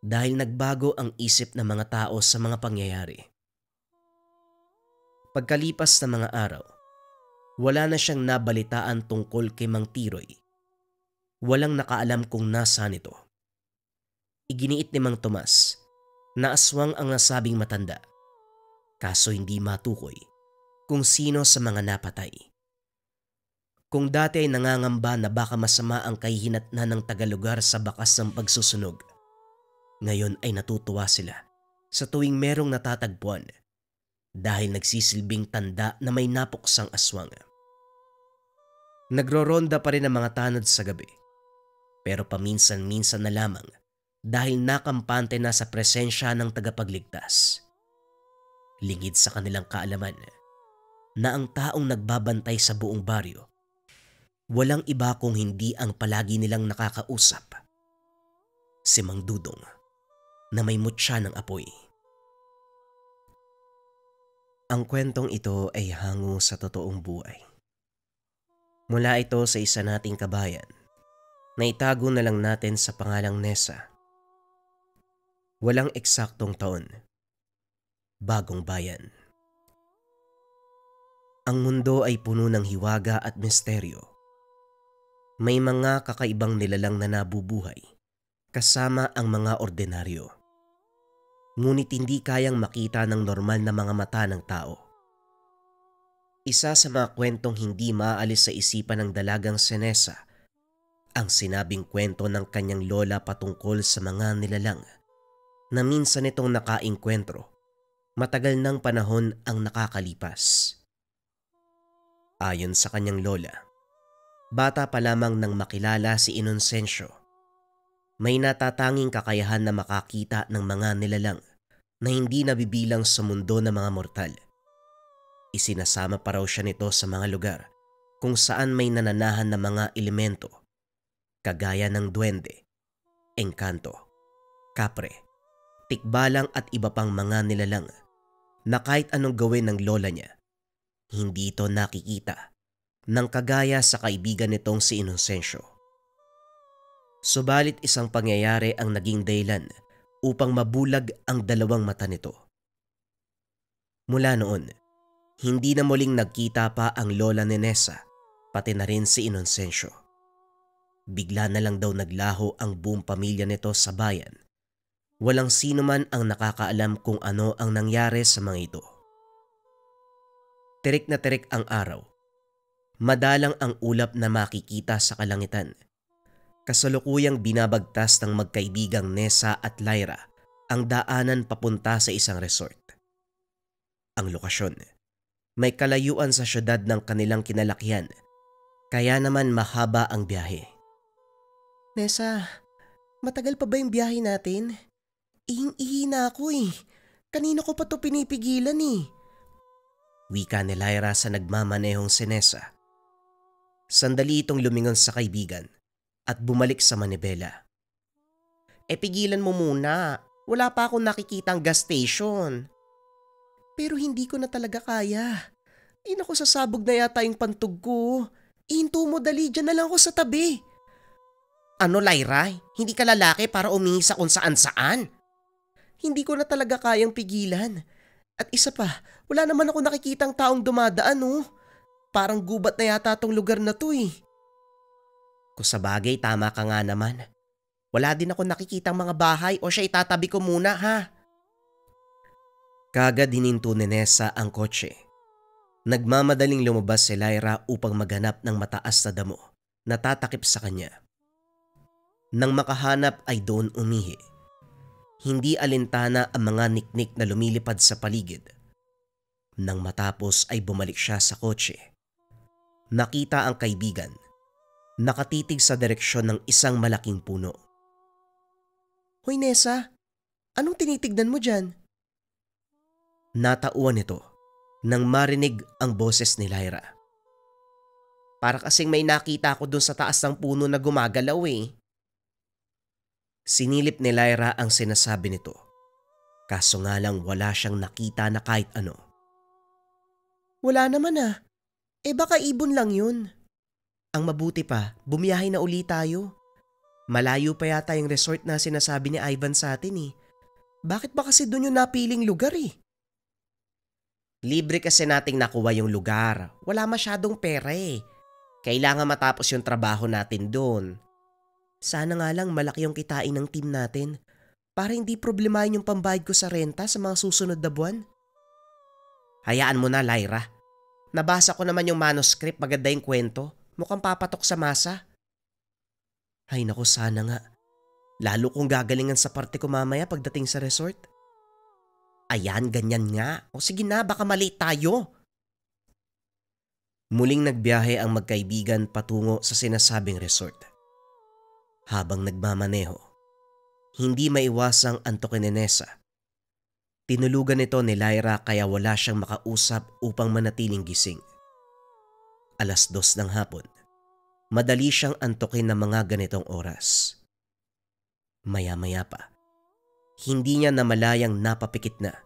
dahil nagbago ang isip ng mga tao sa mga pangyayari. Pagkalipas ng mga araw, wala na siyang nabalitaan tungkol kay Mang Tiroy. Walang nakaalam kung nasaan ito. Iginiit ni Mang Tomas na aswang ang nasabing matanda, kaso hindi matukoy kung sino sa mga napatay. Kung dati ay nangangamba na baka masama ang kahihinatnan ng tagalugar sa bakas ng pagsusunog, ngayon ay natutuwa sila sa tuwing merong natatagpuan dahil nagsisilbing tanda na may napuksang aswang. Nagroronda pa rin ang mga tanod sa gabi, pero paminsan-minsan na lamang dahil nakampante na sa presensya ng tagapagligtas. Lingid sa kanilang kaalaman na ang taong nagbabantay sa buong baryo walang iba kung hindi ang palagi nilang nakakausap, si Mang Dudong na may mutya ng apoy. Ang kwentong ito ay hango sa totoong buhay. Mula ito sa isa nating kabayan na itago na lang natin sa pangalang Nessa. Walang eksaktong taon. Bagong bayan. Ang mundo ay puno ng hiwaga at misteryo. May mga kakaibang nilalang na nabubuhay kasama ang mga ordinaryo. Ngunit hindi kayang makita ng normal na mga mata ng tao. Isa sa mga kwentong hindi maalis sa isipan ng dalagang si Nessa, ang sinabing kwento ng kanyang lola patungkol sa mga nilalang na minsan itong nakaengkwentro matagal ng panahon ang nakakalipas. Ayon sa kanyang lola, bata pa lamang nang makilala si Inocencio. May natatanging kakayahan na makakita ng mga nilalang na hindi nabibilang sa mundo ng mga mortal. Isinasama pa raw siya nito sa mga lugar kung saan may nananahan na mga elemento, kagaya ng duwende, engkanto, kapre, tikbalang at iba pang mga nilalang na kahit anong gawin ng lola niya, hindi ito nakikita ng kagaya sa kaibigan nitong si Inocencio. Subalit isang pangyayari ang naging dahilan upang mabulag ang dalawang mata nito. Mula noon, hindi na muling nagkita pa ang lola ni Nessa, pati na rin si Inocencio. Bigla na lang daw naglaho ang buong pamilya nito sa bayan. Walang sino man ang nakakaalam kung ano ang nangyari sa mga ito. Tirik na tirik ang araw. Madalang ang ulap na makikita sa kalangitan. Kasalukuyang binabagtas ng magkaibigang Nessa at Lyra ang daanan papunta sa isang resort. Ang lokasyon, may kalayuan sa syudad ng kanilang kinalakihan, kaya naman mahaba ang biyahe. Nessa, matagal pa ba yung biyahe natin? Ihing-ihi na ako eh. Kanina ko pa to pinipigilan eh. Wika ni Lyra sa nagmamanehong si Nessa. Sandali itong lumingon sa kaibigan at bumalik sa manibela. Pigilan mo muna. Wala pa akong nakikitang gas station. Pero hindi ko na talaga kaya. Naku, sasabog na yata yung pantog ko. Ihinto mo dali, dyan na lang ako sa tabi. Ano Lyra? Hindi ka lalaki para umihi sa kung saan-saan? Hindi ko na talaga kayang pigilan. At isa pa, wala naman ako nakikitang taong dumadaan oh. Parang gubat na yata tong lugar na to eh. Kung sa bagay, tama ka nga naman. Wala din ako nakikitang mga bahay o siya itatabi ko muna ha. Kagad hininto ni Nessa ang kotse. Nagmamadaling lumabas si Lyra upang maghanap ng mataas na damo na tatakip sa kanya. Nang makahanap ay doon umihi. Hindi alintana ang mga niknik na lumilipad sa paligid. Nang matapos ay bumalik siya sa kotse. Nakita ang kaibigan, nakatitig sa direksyon ng isang malaking puno. Hoy Nessa, anong tinitignan mo dyan? Natauan ito nang marinig ang boses ni Lyra. Para kasing may nakita ako dun sa taas ng puno na gumagalaw eh. Sinilip ni Lyra ang sinasabi nito. Kaso nga lang wala siyang nakita na kahit ano. Wala naman ah. Baka ibon lang yun. Ang mabuti pa, bumiyahe na uli tayo. Malayo pa yata yung resort na sinasabi ni Ivan sa atin eh. Bakit ba kasi dun yung napiling lugar eh? Libre kasi nating nakuha yung lugar. Wala masyadong pera eh. Kailangan matapos yung trabaho natin doon. Sana nga lang malaki yung kitain ng team natin para hindi problemahin yung pambayad ko sa renta sa mga susunod na buwan. Hayaan mo na Lyra. Nabasa ko naman yung manuscript, maganda yung kwento. Mukhang papatok sa masa. Ay naku, sana nga. Lalo kung gagalingan sa parte ko mamaya pagdating sa resort. Ayan, ganyan nga. O sige na, baka mali tayo. Muling nagbiyahe ang magkaibigan patungo sa sinasabing resort. Habang nagmamaneho, hindi maiwasang antukin ni Nessa. Tinulugan ito ni Lyra kaya wala siyang makausap upang manatiling gising. 2:00 ng hapon, madali siyang antukin ng mga ganitong oras. Maya-maya pa, hindi niya namalayang napapikit na,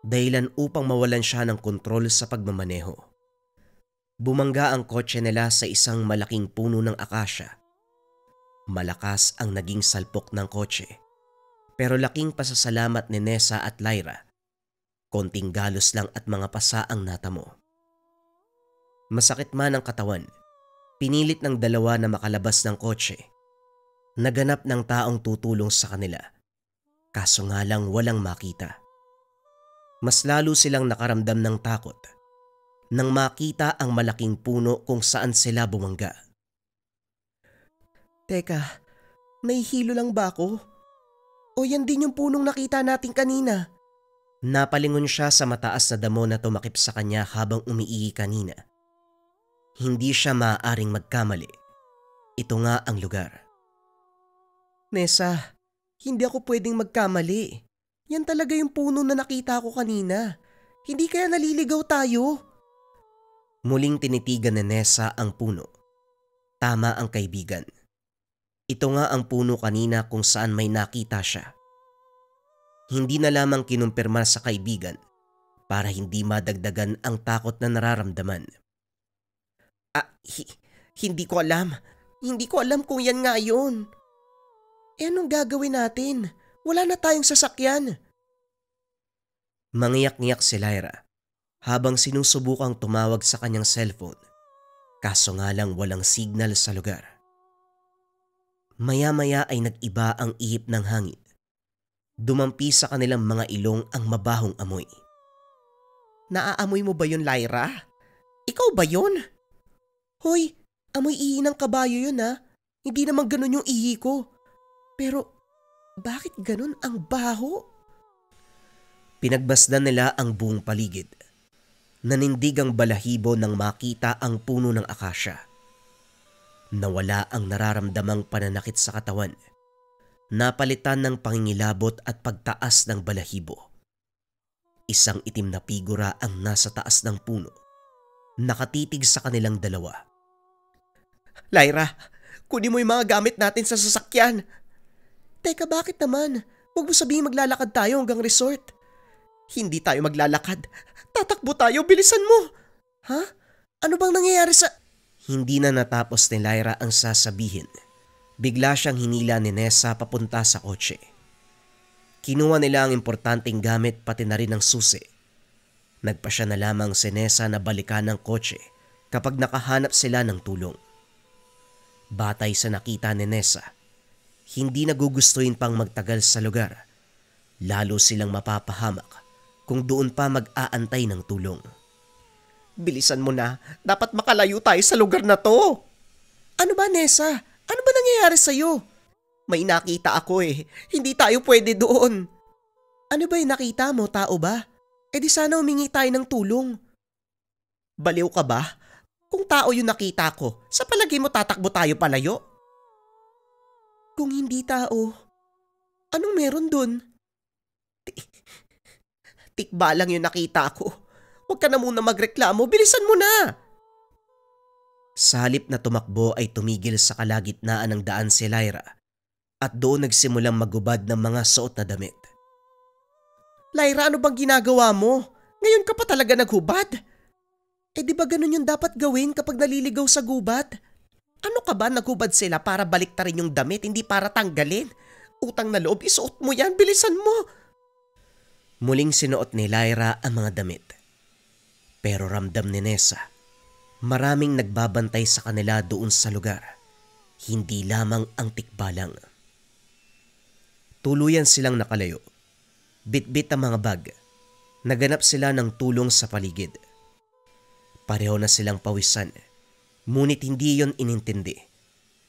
dahilan upang mawalan siya ng kontrol sa pagmamaneho. Bumangga ang kotse nila sa isang malaking puno ng akasya. Malakas ang naging salpok ng kotse, pero laking pasasalamat ni Nessa at Lyra. Konting galos lang at mga pasa ang natamo. Masakit man ang katawan, pinilit ng dalawa na makalabas ng kotse. Naganap ng taong tutulong sa kanila, kaso nga lang walang makita. Mas lalo silang nakaramdam ng takot nang makita ang malaking puno kung saan sila bumangga. Teka, nahihilo lang ba ako? O yan din yung punong nakita natin kanina? Napalingon siya sa mataas na damo na tumakip sa kanya habang umiihi kanina. Hindi siya maaaring magkamali. Ito nga ang lugar. Nessa, hindi ako pwedeng magkamali. Yan talaga yung puno na nakita ko kanina. Hindi kaya naliligaw tayo? Muling tinitigan ni Nessa ang puno. Tama ang kaibigan. Ito nga ang puno kanina kung saan may nakita siya. Hindi na lamang kinumpirma sa kaibigan para hindi madagdagan ang takot na nararamdaman. Hindi ko alam. Hindi ko alam kung yan nga yun. Anong gagawin natin? Wala na tayong sasakyan. Mangiyak-ngiyak si Lyra habang sinusubukang tumawag sa kanyang cellphone. Kaso nga lang walang signal sa lugar. Maya-maya ay nag-iba ang ihip ng hangin. Dumampi sa kanilang mga ilong ang mabahong amoy. Naaamoy mo ba yun, Lyra? Ikaw ba yun? Hoy, amoy ihi ng kabayo yun ha. Hindi naman ganun yung ihi ko. Pero bakit ganun ang baho? Pinagbasdan nila ang buong paligid. Nanindig ang balahibo nang makita ang puno ng akasya. Nawala ang nararamdamang pananakit sa katawan. Napalitan ng pangingilabot at pagtaas ng balahibo. Isang itim na figura ang nasa taas ng puno. Nakatitig sa kanilang dalawa. Lyra, kunin mo yung mga gamit natin sa sasakyan. Teka, bakit naman? Huwag mo sabihin maglalakad tayo hanggang resort. Hindi tayo maglalakad. Tatakbo tayo, bilisan mo. Ha? Ano bang nangyayari sa... Hindi na natapos ni Lyra ang sasabihin. Bigla siyang hinila ni Nessa papunta sa kotse. Kinuha nila ang importanteng gamit pati na rin ang susi. Nagpasya na lamang si Nessa na balikan ng kotse kapag nakahanap sila ng tulong. Batay sa nakita ni Nessa, hindi nagugustuhin pang magtagal sa lugar. Lalo silang mapapahamak kung doon pa mag-aantay ng tulong. Bilisan mo na, dapat makalayo tayo sa lugar na to. Ano ba, Nessa? Ano ba nangyayari sa'yo? May nakita ako eh, hindi tayo pwede doon. Ano ba yung nakita mo, tao ba? E di sana humingi tayo ng tulong. Baliw ka ba? Kung tao yung nakita ko, sa palagay mo tatakbo tayo palayo? Kung hindi tao, anong meron dun? Tikba lang yung nakita ko. Huwag ka na muna magreklamo, bilisan mo na! Sa halip na tumakbo ay tumigil sa kalagitnaan ng daan si Lyra at doon nagsimulang magubad ng mga suot na damit. Lyra, ano bang ginagawa mo? Ngayon ka pa talaga naghubad? Eh di ba ganun yung dapat gawin kapag naliligaw sa gubat? Ano ka ba, naghubad sila para baliktarin yung damit, hindi para tanggalin? Utang na loob, isuot mo yan, bilisan mo! Muling sinuot ni Lyra ang mga damit. Pero ramdam ni Nessa, maraming nagbabantay sa kanila doon sa lugar. Hindi lamang ang tikbalang. Tuluyan silang nakalayo. Bit-bit ang mga bag. Naganap sila ng tulong sa paligid. Pareho na silang pawisan. Ngunit hindi yon inintindi.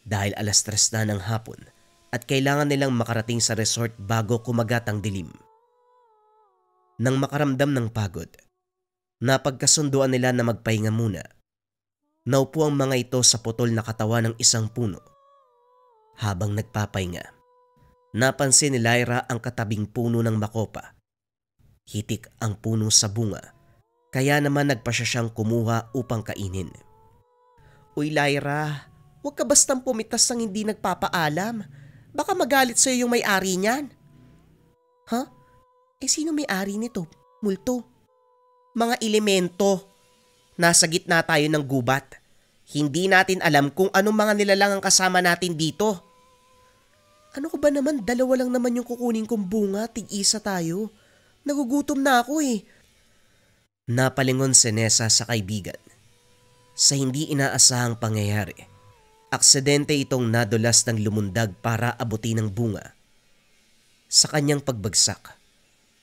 Dahil 3:00 na ng hapon at kailangan nilang makarating sa resort bago kumagat ang dilim. Nang makaramdam ng pagod, napagkasunduan nila na magpahinga muna. Naupo ang mga ito sa putol na katawan ng isang puno. Habang nagpapahinga, napansin ni Lyra ang katabing puno ng makopa. Hitik ang puno sa bunga, kaya naman nagpasya siyang kumuha upang kainin. Uy Lyra, huwag ka bastang pumitas ng hindi nagpapaalam. Baka magalit sa'yo yung may-ari niyan. Ha? Sino may-ari nito? Multo. Mga elemento. Nasa gitna tayo ng gubat. Hindi natin alam kung anong mga nilalang ang kasama natin dito. Ano ko ba naman, 2 lang naman yung kukunin kong bunga, tig-isa tayo. Nagugutom na ako eh. Napalingon si Nessa sa kaibigan. Sa hindi inaasahang pangyayari, aksidente itong nadulas ng lumundag para abutin ng bunga. Sa kanyang pagbagsak,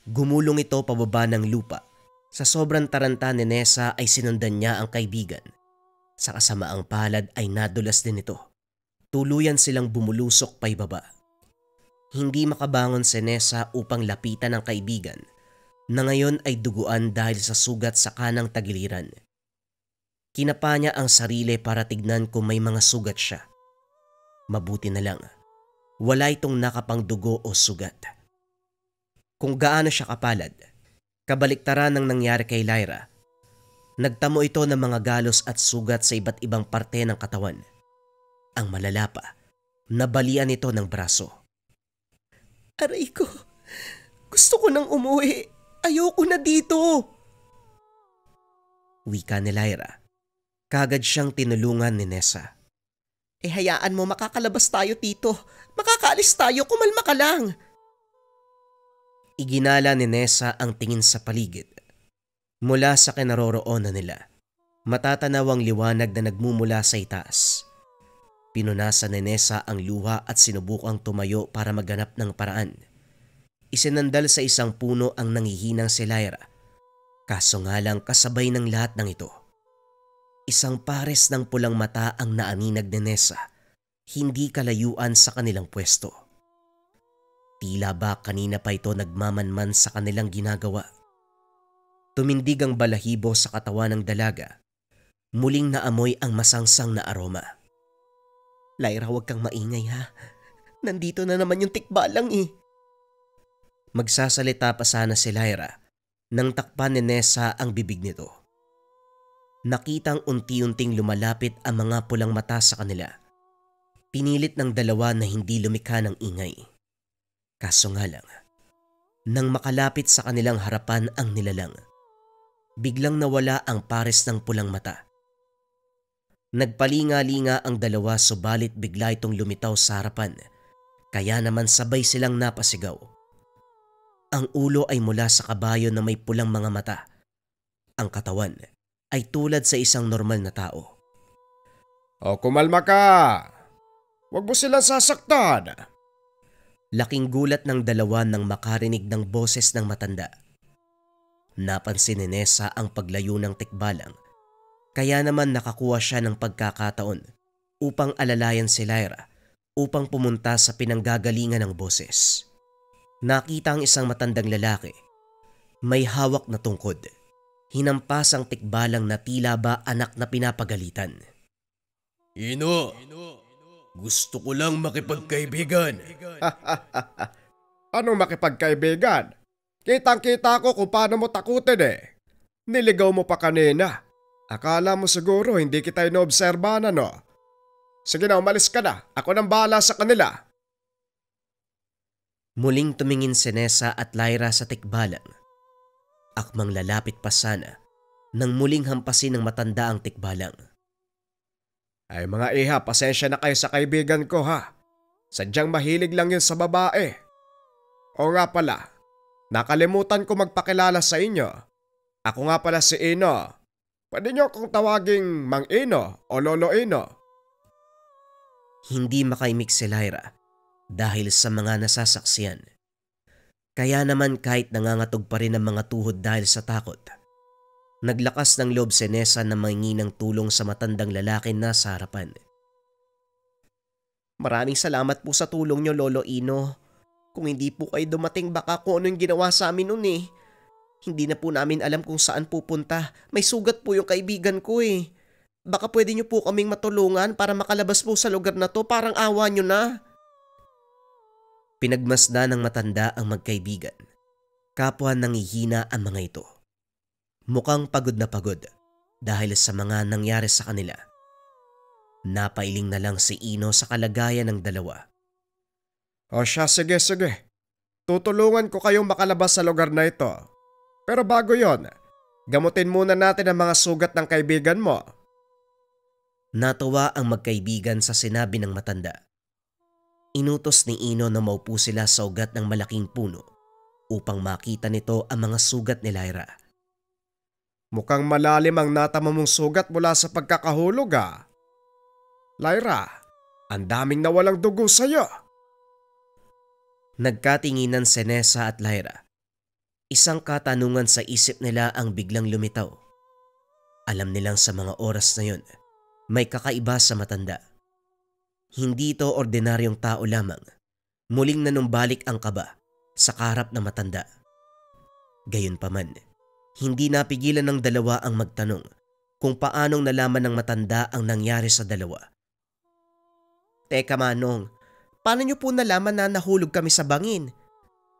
gumulong ito pababa ng lupa. Sa sobrang taranta ni Nessa ay sinundan niya ang kaibigan. Sa kasamaang palad ay nadulas din ito. Tuluyan silang bumulusok paibaba. Hindi makabangon si Nessa upang lapitan ang kaibigan na ngayon ay duguan dahil sa sugat sa kanang tagiliran. Kinapa niya ang sarili para tignan kung may mga sugat siya. Mabuti na lang, wala itong nakapangdugo o sugat. Kung gaano siya kapalad, kabaliktaran ng nangyari kay Lyra. Nagtamo ito ng mga galos at sugat sa iba't ibang parte ng katawan. Ang malala pa, nabalian ito ng braso. Aray ko, gusto ko nang umuwi. Ayoko na dito. Wika ni Lyra. Kagad siyang tinulungan ni Nessa. Hayaan mo, makakalabas tayo tito. Makakaalis tayo, kumalma ka lang. Iginala ni Nessa ang tingin sa paligid. Mula sa kinaroroonan nila, matatanaw ang liwanag na nagmumula sa itaas. Pinunasan ni Nessa ang luha at sinubukang tumayo para maghanap ng paraan. Isinandal sa isang puno ang nangihinang si Lyra. Kaso nga lang kasabay ng lahat ng ito. Isang pares ng pulang mata ang naaninag ni Nessa, hindi kalayuan sa kanilang pwesto. Tila ba kanina pa ito nagmamanman sa kanilang ginagawa. Tumindig ang balahibo sa katawan ng dalaga. Muling naamoy ang masangsang na aroma. Lyra, huwag kang maingay ha. Nandito na naman yung tikbalang eh. Magsasalita pa sana si Lyra nang takpan ni Nessa ang bibig nito. Nakitang unti-unting lumalapit ang mga pulang mata sa kanila. Pinilit ng dalawa na hindi lumikha ng ingay. Kaso nga lang, nang makalapit sa kanilang harapan ang nilalang, biglang nawala ang pares ng pulang mata. Nagpalinga-linga ang dalawa subalit bigla itong lumitaw sa harapan, kaya naman sabay silang napasigaw. Ang ulo ay mula sa kabayo na may pulang mga mata. Ang katawan ay tulad sa isang normal na tao. O kumalma ka! Huwag mo silang sasaktan! Laking gulat ng dalawa nang makarinig ng boses ng matanda. Napansin ni Nessa ang paglayo ng tikbalang, kaya naman nakakuha siya ng pagkakataon upang alalayan si Lyra upang pumunta sa pinanggagalingan ng boses. Nakita ang isang matandang lalaki. May hawak na tungkod. Hinampas ang tikbalang na tila ba anak na pinapagalitan. Ino, gusto ko lang makipagkaibigan. Anong makipagkaibigan? Kitang-kita ko kung paano mo takutin eh. Niligaw mo pa kanina. Akala mo siguro hindi kita inoobserbahan no? Sige na, umalis ka na. Ako nang bahala sa kanila. Muling tumingin si Nessa at Lyra sa tikbalang. Akmang lalapit pa sana nang muling hampasin ng matanda ang tikbalang. Ay mga iha, pasensya na kayo sa kaibigan ko ha. Sadyang mahilig lang yun sa babae. O nga pala, nakalimutan ko magpakilala sa inyo. Ako nga pala si Ino. Pwede niyo akong tawaging Mang Ino o Lolo Ino. Hindi makaimik si Lyra dahil sa mga nasasaksiyan. Kaya naman kahit nangangatog pa rin ang mga tuhod dahil sa takot, naglakas ng loob si Nessa na mangingi ng tulong sa matandang lalaki na sa harapan. Maraming salamat po sa tulong niyo, Lolo Ino. Kung hindi po kayo dumating baka kung ano yung ginawa sa amin nun eh. Hindi na po namin alam kung saan pupunta. May sugat po yung kaibigan ko eh. Baka pwede niyo po kaming matulungan para makalabas po sa lugar na to, parang awa niyo na. Pinagmasdan ng matanda ang magkaibigan. Kapwa nangihina ang mga ito. Mukhang pagod na pagod dahil sa mga nangyari sa kanila. Napailing na lang si Ino sa kalagayan ng dalawa. O siya, sige. Tutulungan ko kayong makalabas sa lugar na ito. Pero bago yon, gamutin muna natin ang mga sugat ng kaibigan mo. Natuwa ang magkaibigan sa sinabi ng matanda. Inutos ni Ino na maupo sila sa ugat ng malaking puno upang makita nito ang mga sugat ni Lyra. Mukhang malalim ang natama mong sugat mula sa pagkakahulog ah. Lyra, ang daming nawalang dugo sa'yo. Nagkatinginan si Nessa at Lyra. Isang katanungan sa isip nila ang biglang lumitaw. Alam nilang sa mga oras na yun, may kakaiba sa matanda. Hindi ito ordinaryong tao lamang. Muling nanumbalik ang kaba sa kaharap na matanda. Gayunpaman, hindi napigilan ng dalawa ang magtanong kung paanong nalaman ng matanda ang nangyari sa dalawa. Teka Manong, paano niyo po nalaman na nahulog kami sa bangin?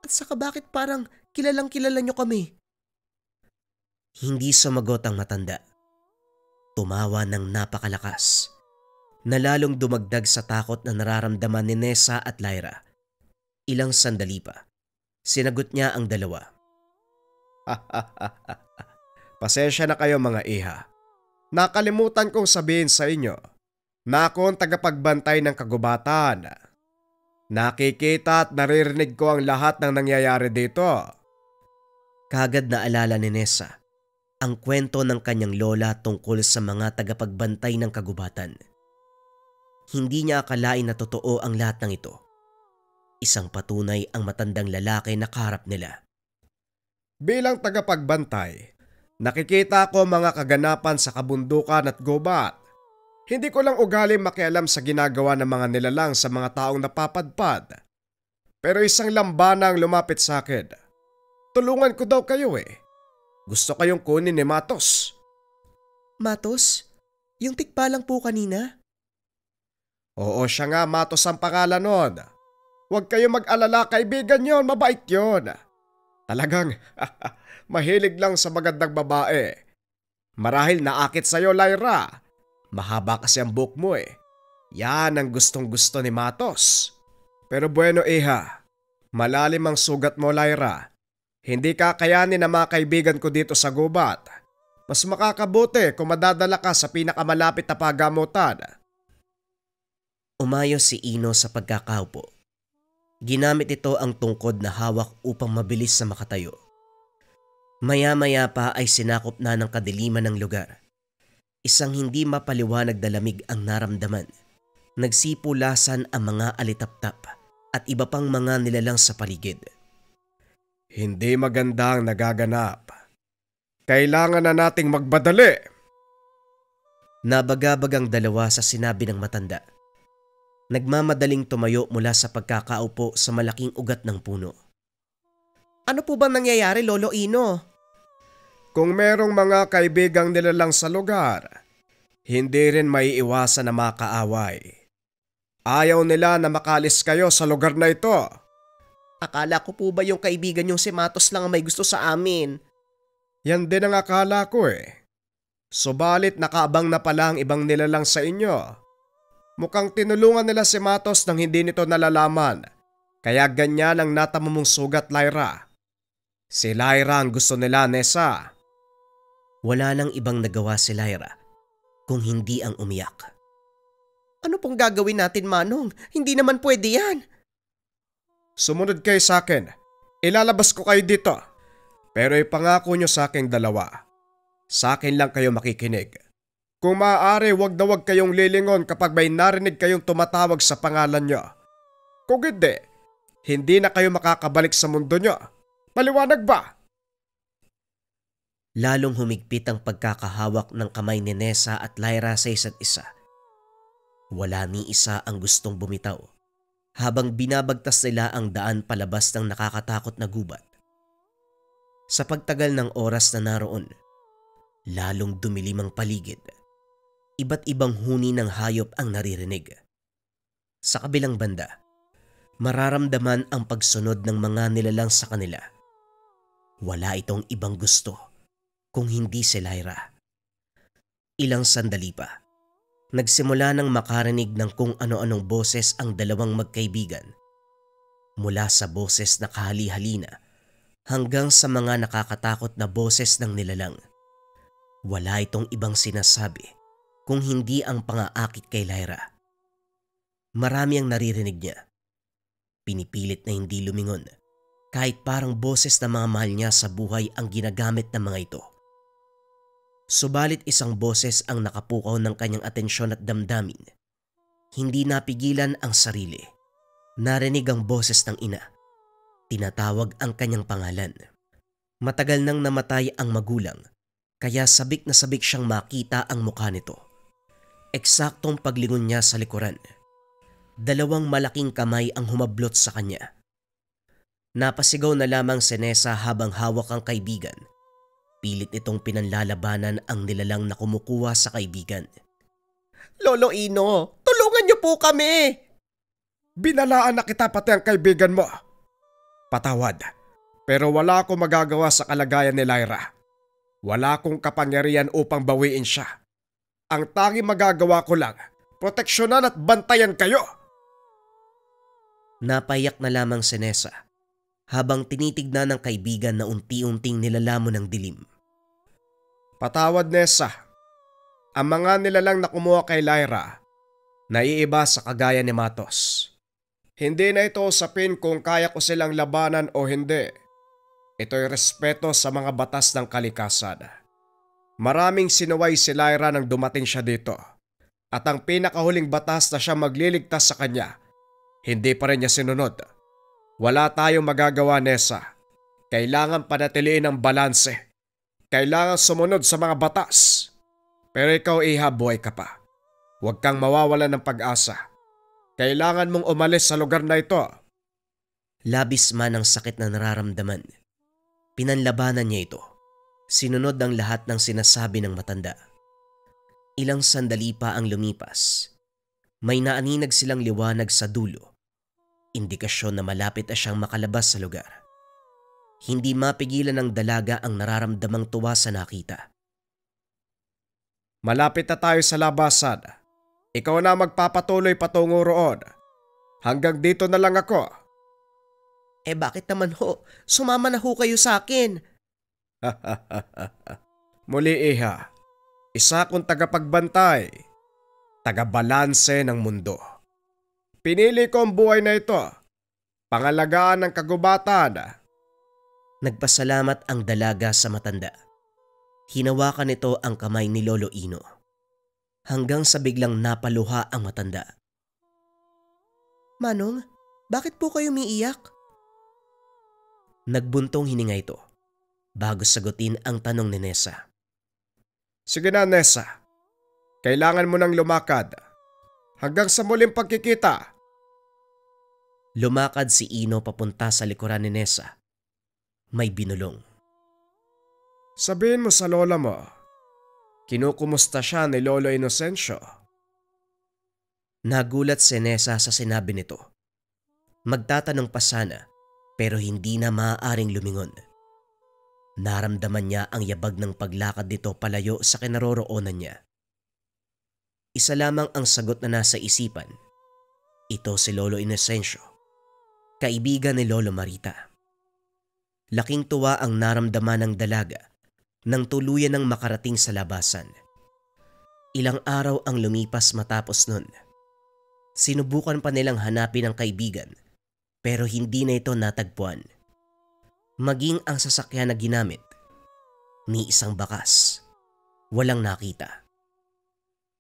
At saka bakit parang kilalang kilala niyo kami? Hindi sumagot ang matanda. Tumawa ng napakalakas, na lalong dumagdag sa takot na nararamdaman ni Nessa at Lyra. Ilang sandali pa, sinagot niya ang dalawa. Pasensya na kayo mga iha. Nakalimutan kong sabihin sa inyo na ako ang tagapagbantay ng kagubatan. Nakikita at naririnig ko ang lahat ng nangyayari dito. Kagad na alala ni Nessa ang kwento ng kanyang lola tungkol sa mga tagapagbantay ng kagubatan. Hindi niya akalain na totoo ang lahat ng ito. Isang patunay ang matandang lalaki na kaharap nila. Bilang tagapagbantay, nakikita ko mga kaganapan sa kabundukan at gubat. Hindi ko lang ugali makialam sa ginagawa ng mga nilalang sa mga taong napapadpad. Pero isang lambanang lumapit sa akin. Tulungan ko daw kayo eh. Gusto kayong kunin ni Matos. Matos? Yung tikpa lang po kanina? Oo siya nga, Matos ang pangalan nun. Huwag kayong mag-alala, kaibigan yon, mabait yon. Talagang mahilig lang sa magandang babae. Marahil naakit sa'yo, Lyra. Mahaba kasi ang buhok mo eh. Yan ang gustong gusto ni Matos. Pero bueno iha, malalim ang sugat mo, Lyra. Hindi kakayanin ng mga kaibigan ko dito sa gubat. Mas makakabuti kung madadala ka sa pinakamalapit na pagamutan. Umayos si Ino sa pagkakaupo. Ginamit ito ang tungkod na hawak upang mabilis na makatayo. Maya-maya pa ay sinakop na ng kadiliman ng lugar. Isang hindi mapaliwanag na lamig ang naramdaman. Nagsipulasan ang mga alitaptap at iba pang mga nilalang sa paligid. Hindi maganda ang nagaganap. Kailangan na nating magbadali. Nabagabag ang dalawa sa sinabi ng matanda. Nagmamadaling tumayo mula sa pagkakaupo sa malaking ugat ng puno. Ano po bang nangyayari, Lolo Ino? Kung merong mga kaibigang nilalang sa lugar, hindi rin maiiwasan na makaaway. Ayaw nila na makalis kayo sa lugar na ito. Akala ko po ba yung kaibigan yung si Matos lang ang may gusto sa amin? Yan din ang akala ko eh. Subalit nakaabang na pala ang ibang nilalang sa inyo. Mukhang tinulungan nila si Matos nang hindi nito nalalaman. Kaya ganyan ang natama mong sugat, Lyra. Si Lyra ang gusto nila, Nessa. Wala nang ibang nagawa si Lyra kung hindi ang umiyak. Ano pong gagawin natin, Manong? Hindi naman pwede yan. Sumunod kayo sa akin. Ilalabas ko kayo dito. Pero ipangako nyo sa aking dalawa. Sa akin lang kayo makikinig. Kung maaari, wag na wag kayong lilingon kapag may narinig kayong tumatawag sa pangalan nyo. Kung hindi na kayo makakabalik sa mundo nyo. Maliwanag ba? Lalong humigpit ang pagkakahawak ng kamay ni Nessa at Lyra sa isa't isa. Wala ni isa ang gustong bumitaw habang binabagtas nila ang daan palabas ng nakakatakot na gubat. Sa pagtagal ng oras na naroon, lalong dumilim ang paligid. Iba't ibang huni ng hayop ang naririnig. Sa kabilang banda, mararamdaman ang pagsunod ng mga nilalang sa kanila. Wala itong ibang gusto kung hindi si Lyra. Ilang sandali pa, nagsimula nang makarinig ng kung ano-anong boses ang dalawang magkaibigan. Mula sa boses na kahali-halina hanggang sa mga nakakatakot na boses ng nilalang. Wala itong ibang sinasabi kung hindi ang pang-aakit kay Lyra. Marami ang naririnig niya. Pinipilit na hindi lumingon kahit parang boses ng mga mahal niya sa buhay ang ginagamit ng mga ito. Subalit isang boses ang nakapukaw ng kanyang atensyon at damdamin. Hindi napigilan ang sarili. Narinig ang boses ng ina. Tinatawag ang kanyang pangalan. Matagal nang namatay ang magulang, kaya sabik na sabik siyang makita ang mukha nito. Eksaktong paglingon niya sa likuran. Dalawang malaking kamay ang humablot sa kanya. Napasigaw na lamang si Nessa habang hawak ang kaibigan. Pilit itong pinanlalabanan ang nilalang na kumukuha sa kaibigan. Lolo Ino, tulungan niyo po kami! Binalaan na kita pati ang kaibigan mo. Patawad, pero wala akong magagawa sa kalagayan ni Lyra. Wala akong kapangyarihan upang bawiin siya. Ang tanging magagawa ko lang, proteksyonan at bantayan kayo. Napayak na lamang si Nessa habang tinitignan ng kaibigan na unti-unting nilalamon ng dilim. Patawad, Nessa. Ang mga nilalang na kumuha kay Lyra, naiiba sa kagaya ni Matos. Hindi na ito usapin kung kaya ko silang labanan o hindi. Ito'y respeto sa mga batas ng kalikasan. Maraming sinuway si Lyra nang dumating siya dito. At ang pinakahuling batas na siya magliligtas sa kanya, hindi pa rin niya sinunod. Wala tayong magagawa, Nessa. Kailangan panatiliin ang balanse. Kailangan sumunod sa mga batas. Pero ikaw, Iha, buhay ka pa. Huwag kang mawawalan ng pag-asa. Kailangan mong umalis sa lugar na ito. Labis man ang sakit na nararamdaman. Pinanlabanan niya ito. Sinunod ang lahat ng sinasabi ng matanda. Ilang sandali pa ang lumipas. May naaninag silang liwanag sa dulo. Indikasyon na malapit na siyang makalabas sa lugar. Hindi mapigilan ng dalaga ang nararamdamang tuwa sa nakita. Malapit na tayo sa labasan. Ikaw na magpapatuloy patungo roon. Hanggang dito na lang ako. Bakit naman ho? Sumama na ho kayo sa akin. Muli, Iha. Isa kong tagapagbantay. Tagabalanse ng mundo. Pinili ko ang buhay na ito. Pangalagaan ng kagubatan. Nagpasalamat ang dalaga sa matanda. Hinawakan nito ang kamay ni Lolo Ino. Hanggang sa biglang napaluha ang matanda. Manong, bakit po kayo umiiyak? Nagbuntong hininga ito bago sagutin ang tanong ni Nessa. Sige na, Nessa. Kailangan mo nang lumakad. Hanggang sa muling pagkikita. Lumakad si Ino papunta sa likuran ni Nessa. May binulong. Sabihin mo sa lola mo, kinukumusta siya ni Lolo Inocencio. Nagulat si Nessa sa sinabi nito. Magtatanong pa sana pero hindi na maaaring lumingon. Naramdaman niya ang yabag ng paglakad nito palayo sa kinaroroonan niya. Isa lamang ang sagot na nasa isipan. Ito si Lolo Inocencio, kaibigan ni Lolo Marita. Laking tuwa ang naramdaman ng dalaga nang tuluyan ng makarating sa labasan. Ilang araw ang lumipas matapos nun. Sinubukan pa nilang hanapin ang kaibigan pero hindi na ito natagpuan. Maging ang sasakyan na ginamit, ni isang bakas, walang nakita.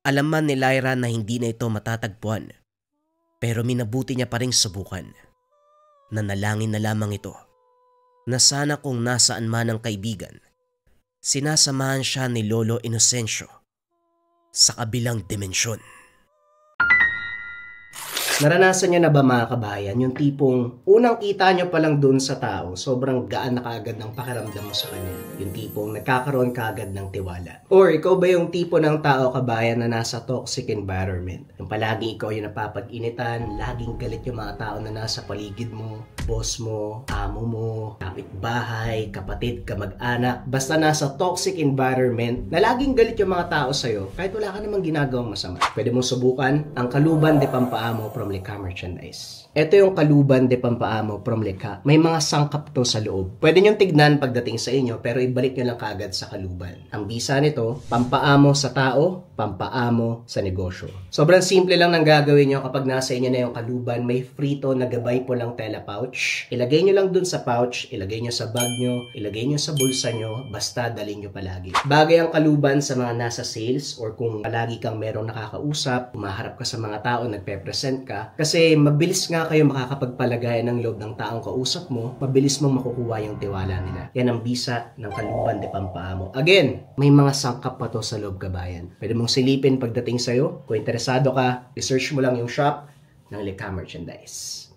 Alam man ni Lyra na hindi na ito matatagpuan pero minabuti niya pa ring subukan. Nanalangin na lamang ito na sana kung nasaan man ang kaibigan, sinasamahan siya ni Lolo Inocencio sa kabilang dimensyon. Naranasan nyo na ba mga kabayan, yung tipong unang kita nyo pa lang dun sa tao, sobrang gaan na kaagad ng pakiramdam mo sa kanya. Yung tipong nagkakaroon kaagad ng tiwala. Or ikaw ba yung tipo ng tao kabayan na nasa toxic environment? Yung palagi ikaw yung napapag-initan, laging galit yung mga tao na nasa paligid mo, boss mo, amo mo, kapitbahay, kapatid, kamag-anak. Basta nasa toxic environment na laging galit yung mga tao sa'yo, kahit wala ka namang ginagawang masama. Pwede mong subukan ang Kaluban de Pampaamo from Likha Merchandise. Ito yung Kaluban de Pampaamo from Likha. May mga sangkap to sa loob. Pwede nyo tignan pagdating sa inyo, pero ibalik nyo lang kaagad sa Kaluban. Ang bisa nito, pampaamo sa tao, pampaamo sa negosyo. Sobrang simple lang ng gagawin nyo kapag nasa inyo na yung Kaluban. May frito na gabay po lang tela pouch. Ilagay nyo lang dun sa pouch, ilagay nyo sa bag nyo, ilagay nyo sa bulsa nyo, basta dalhin nyo palagi. Bagay ang Kaluban sa mga nasa sales or kung palagi kang merong nakakausap, umaharap ka sa mga tao, nagpe-present ka. Kasi mabilis nga kayo makakapagpalagay ng loob ng taong kausap mo, mabilis mong makukuha yung tiwala nila. Yan ang bisa ng Kaluban de Pampaamo. Again, may mga sangkap pa to sa loob kabayan. Pwede mong silipin pagdating sa'yo. Kung interesado ka, research mo lang yung shop ng Likha Merchandise.